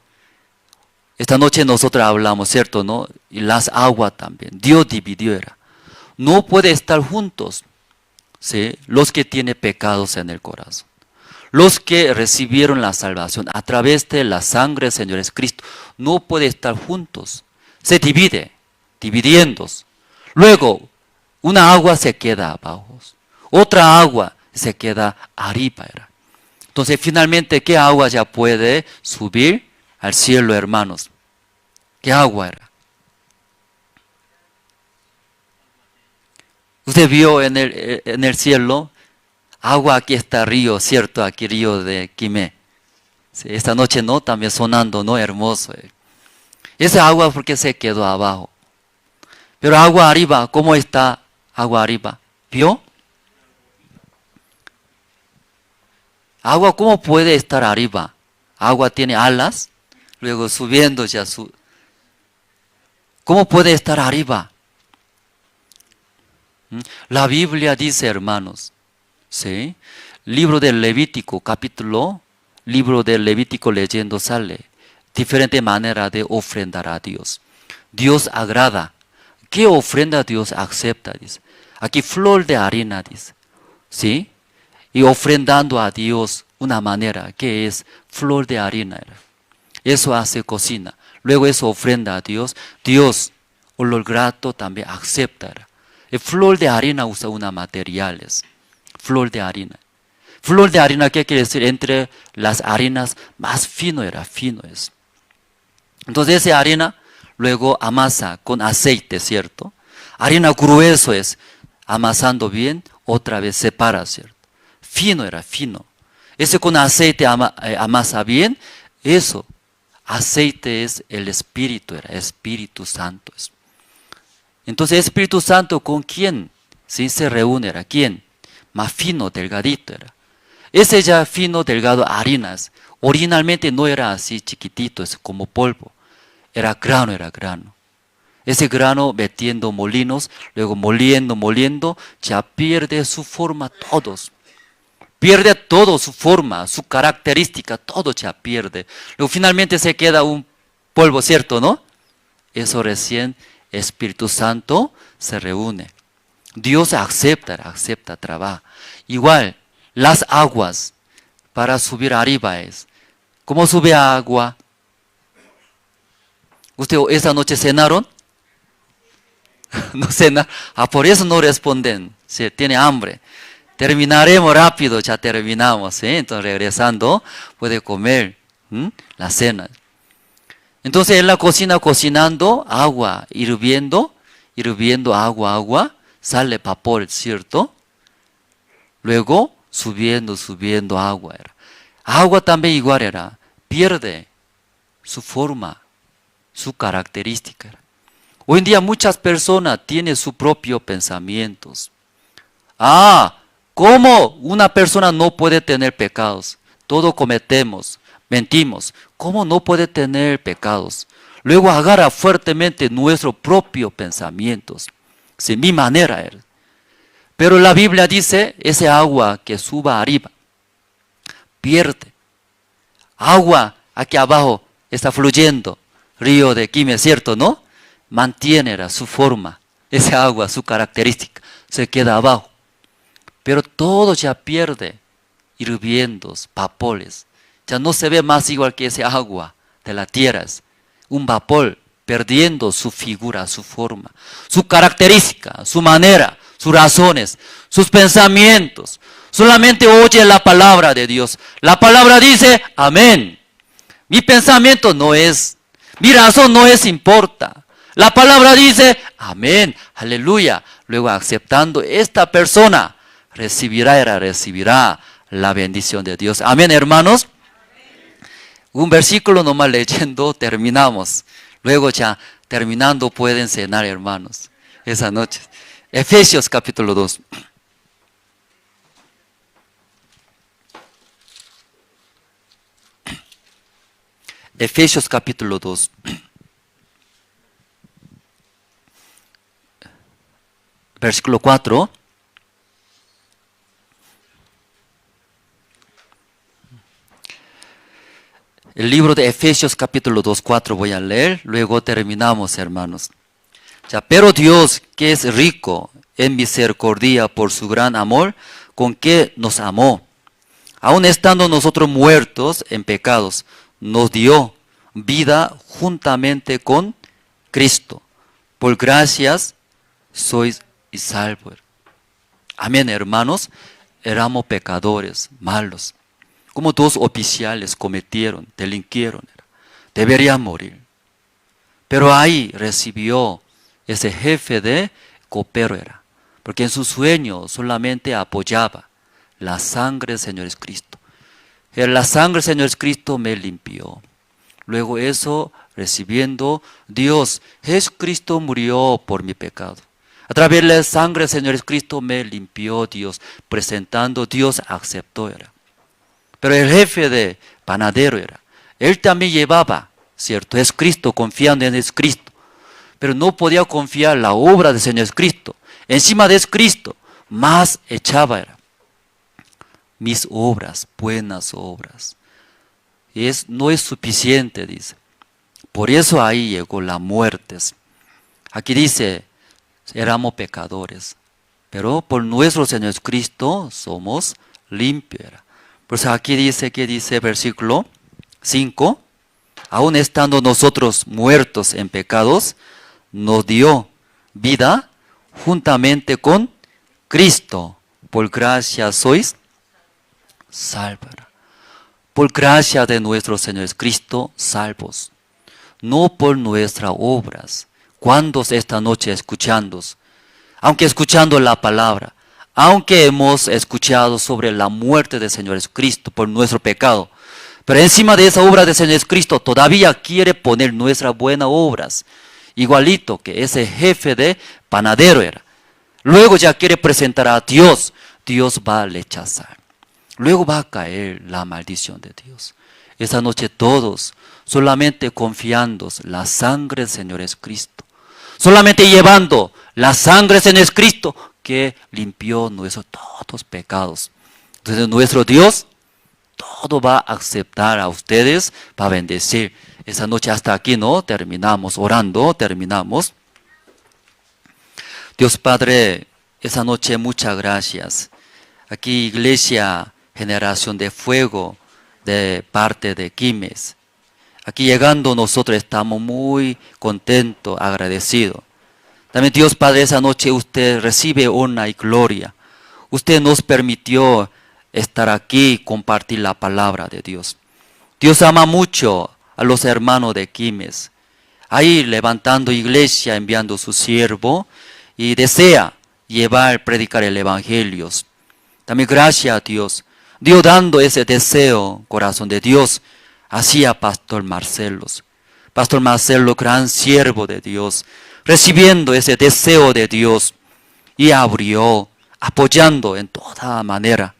Esta noche nosotros hablamos, ¿cierto? ¿No? Y las aguas también. Dios dividió. No puede estar juntos, ¿sí?, los que tienen pecados en el corazón. Los que recibieron la salvación a través de la sangre del Señor Jesucristo, no puede estar juntos. Se divide, dividiéndose. Luego, una agua se queda abajo, otra agua se queda arriba. Entonces, finalmente, ¿qué agua ya puede subir al cielo, hermanos? ¿Qué agua era? Usted vio en el cielo, agua, aquí está río, ¿cierto? Aquí río de Quimé. Sí, esta noche, ¿no?, también sonando, ¿no?, hermoso. Esa agua porque se quedó abajo. Pero agua arriba, ¿cómo está agua arriba? ¿Vio? Agua, ¿cómo puede estar arriba? Agua tiene alas, luego subiendo ya ¿Cómo puede estar arriba? La Biblia dice, hermanos, ¿sí?, libro del Levítico, libro del Levítico leyendo sale, diferente manera de ofrendar a Dios. Dios agrada. ¿Qué ofrenda Dios acepta? Dice. Aquí flor de harina, dice. ¿Sí? Y ofrendando a Dios una manera que es flor de harina. Eso hace cocina. Luego eso ofrenda a Dios. Dios, olor grato, también acepta. El flor de harina usa unas materiales. Flor de harina. Flor de harina, ¿qué quiere decir? Entre las harinas más fino es. Entonces esa harina luego amasa con aceite, ¿cierto? Harina grueso es, amasando bien, otra vez separa, ¿cierto? Fino. Ese con aceite amasa bien, eso. Aceite es el Espíritu, Espíritu Santo. Entonces Espíritu Santo, ¿con quién? ¿Sí? Se reúne, ¿quién? Más fino, delgadito era. Ese ya fino, delgado, harinas. Originalmente no era así chiquitito, es como polvo. Era grano. Ese grano metiendo molinos, luego moliendo, ya pierde su forma todos. Pierde todo su forma, su característica, todo ya pierde. Luego finalmente se queda un polvo, ¿cierto, no? Eso recién Espíritu Santo se reúne. Dios acepta, trabaja. Igual, las aguas para subir arriba es. ¿Cómo sube agua? ¿Usted esa noche cenaron? No cenaron. Por eso no responden. Si tiene hambre. Terminaremos rápido, ya terminamos. Entonces regresando puede comer la cena. Entonces en la cocina cocinando, agua hirviendo agua, sale vapor, ¿cierto? Luego subiendo agua. Agua también igual pierde su forma, su característica. Hoy en día muchas personas tienen sus propios pensamientos. ¿Cómo una persona no puede tener pecados? Todos cometemos, mentimos. ¿Cómo no puede tener pecados? Luego agarra fuertemente nuestros propios pensamientos. Sí, mi manera era. Pero la Biblia dice, ese agua que suba arriba, pierde. Agua aquí abajo está fluyendo, río de Quimé, ¿cierto, no? Mantiene su forma, ese agua, su característica, se queda abajo. Pero todo ya pierde, hirviendo, vapores. Ya no se ve más igual que ese agua de la tierra. Un vapor perdiendo su figura, su forma, su característica, su manera, sus razones, sus pensamientos. Solamente oye la palabra de Dios. La palabra dice, amén. Mi pensamiento no es, mi razón no es importa. La palabra dice, amén, aleluya. Luego aceptando esta persona, recibirá la bendición de Dios. Amén, hermanos. Un versículo nomás leyendo, terminamos. Luego ya terminando pueden cenar, hermanos, esa noche. Efesios capítulo 2. Efesios capítulo 2. Versículo 4. El libro de Efesios capítulo 2, 4 voy a leer, luego terminamos, hermanos. Pero Dios, que es rico en misericordia por su gran amor, con que nos amó, aun estando nosotros muertos en pecados, nos dio vida juntamente con Cristo. Por gracias sois salvos. Amén, hermanos. Éramos pecadores, malos. Como dos oficiales cometieron, delinquieron. Deberían morir. Pero ahí recibió ese jefe de copero era. Porque en su sueño solamente apoyaba la sangre del Señor Jesucristo. La sangre del Señor Jesucristo me limpió. Luego eso, recibiendo Dios, Jesucristo murió por mi pecado. A través de la sangre del Señor Jesucristo me limpió Dios. Presentando, Dios aceptó era. Pero el jefe de panadero era. Él también llevaba, ¿cierto? Es Cristo, confiando en Cristo. Pero no podía confiar en la obra del Señor Cristo. Encima de Cristo, más echaba era. Mis obras, buenas obras. No es suficiente, dice. Por eso ahí llegó la muerte. Aquí dice, éramos pecadores. Pero por nuestro Señor Cristo somos limpios. Pues aquí dice, ¿qué dice versículo 5? Aun estando nosotros muertos en pecados, nos dio vida juntamente con Cristo. Por gracia sois salvos. Por gracia de nuestro Señor Cristo, salvos. No por nuestras obras. ¿Cuántos esta noche escuchando? Aunque escuchando la palabra, aunque hemos escuchado sobre la muerte del Señor Jesucristo por nuestro pecado, pero encima de esa obra del Señor Jesucristo todavía quiere poner nuestras buenas obras, igualito que ese jefe de panadero era. Luego ya quiere presentar a Dios, Dios va a rechazar. Luego va a caer la maldición de Dios. Esta noche todos solamente confiando en la sangre del Señor Jesucristo, solamente llevando la sangre del Señor Jesucristo, que limpió nuestros todos pecados. Entonces nuestro Dios todo va a aceptar a ustedes, va a bendecir. Esa noche hasta aquí, ¿no? Terminamos orando, terminamos. Dios Padre, esa noche muchas gracias. Aquí Iglesia Generación de Fuego de parte de Quimés. Aquí llegando nosotros estamos muy contentos, agradecidos. También Dios Padre, esa noche usted recibe honra y gloria. Usted nos permitió estar aquí y compartir la palabra de Dios. Dios ama mucho a los hermanos de Quimés. Ahí levantando iglesia, enviando su siervo y desea llevar, predicar el evangelio. También gracias a Dios. Dios dando ese deseo, corazón de Dios, hacia Pastor Marcelo. Pastor Marcelo, gran siervo de Dios. recibiendo ese deseo de Dios y abrió, apoyando en toda manera.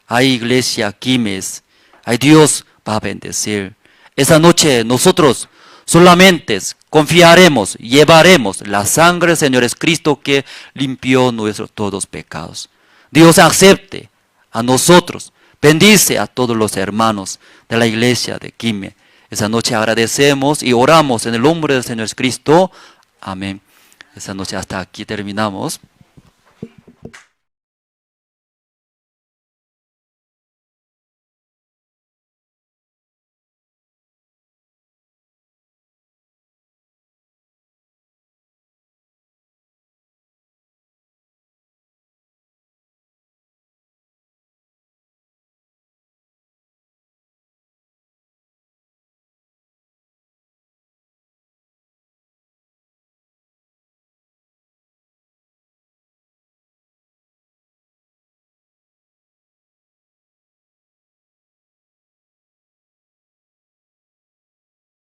Hay iglesia Químes, hay Dios va a bendecir. Esa noche nosotros solamente confiaremos, llevaremos la sangre del Señor Jesucristo que limpió nuestros todos pecados. Dios acepte a nosotros, bendice a todos los hermanos de la iglesia de Quime. Esa noche agradecemos y oramos en el nombre del Señor Jesucristo. Amén. Esa noche hasta aquí terminamos.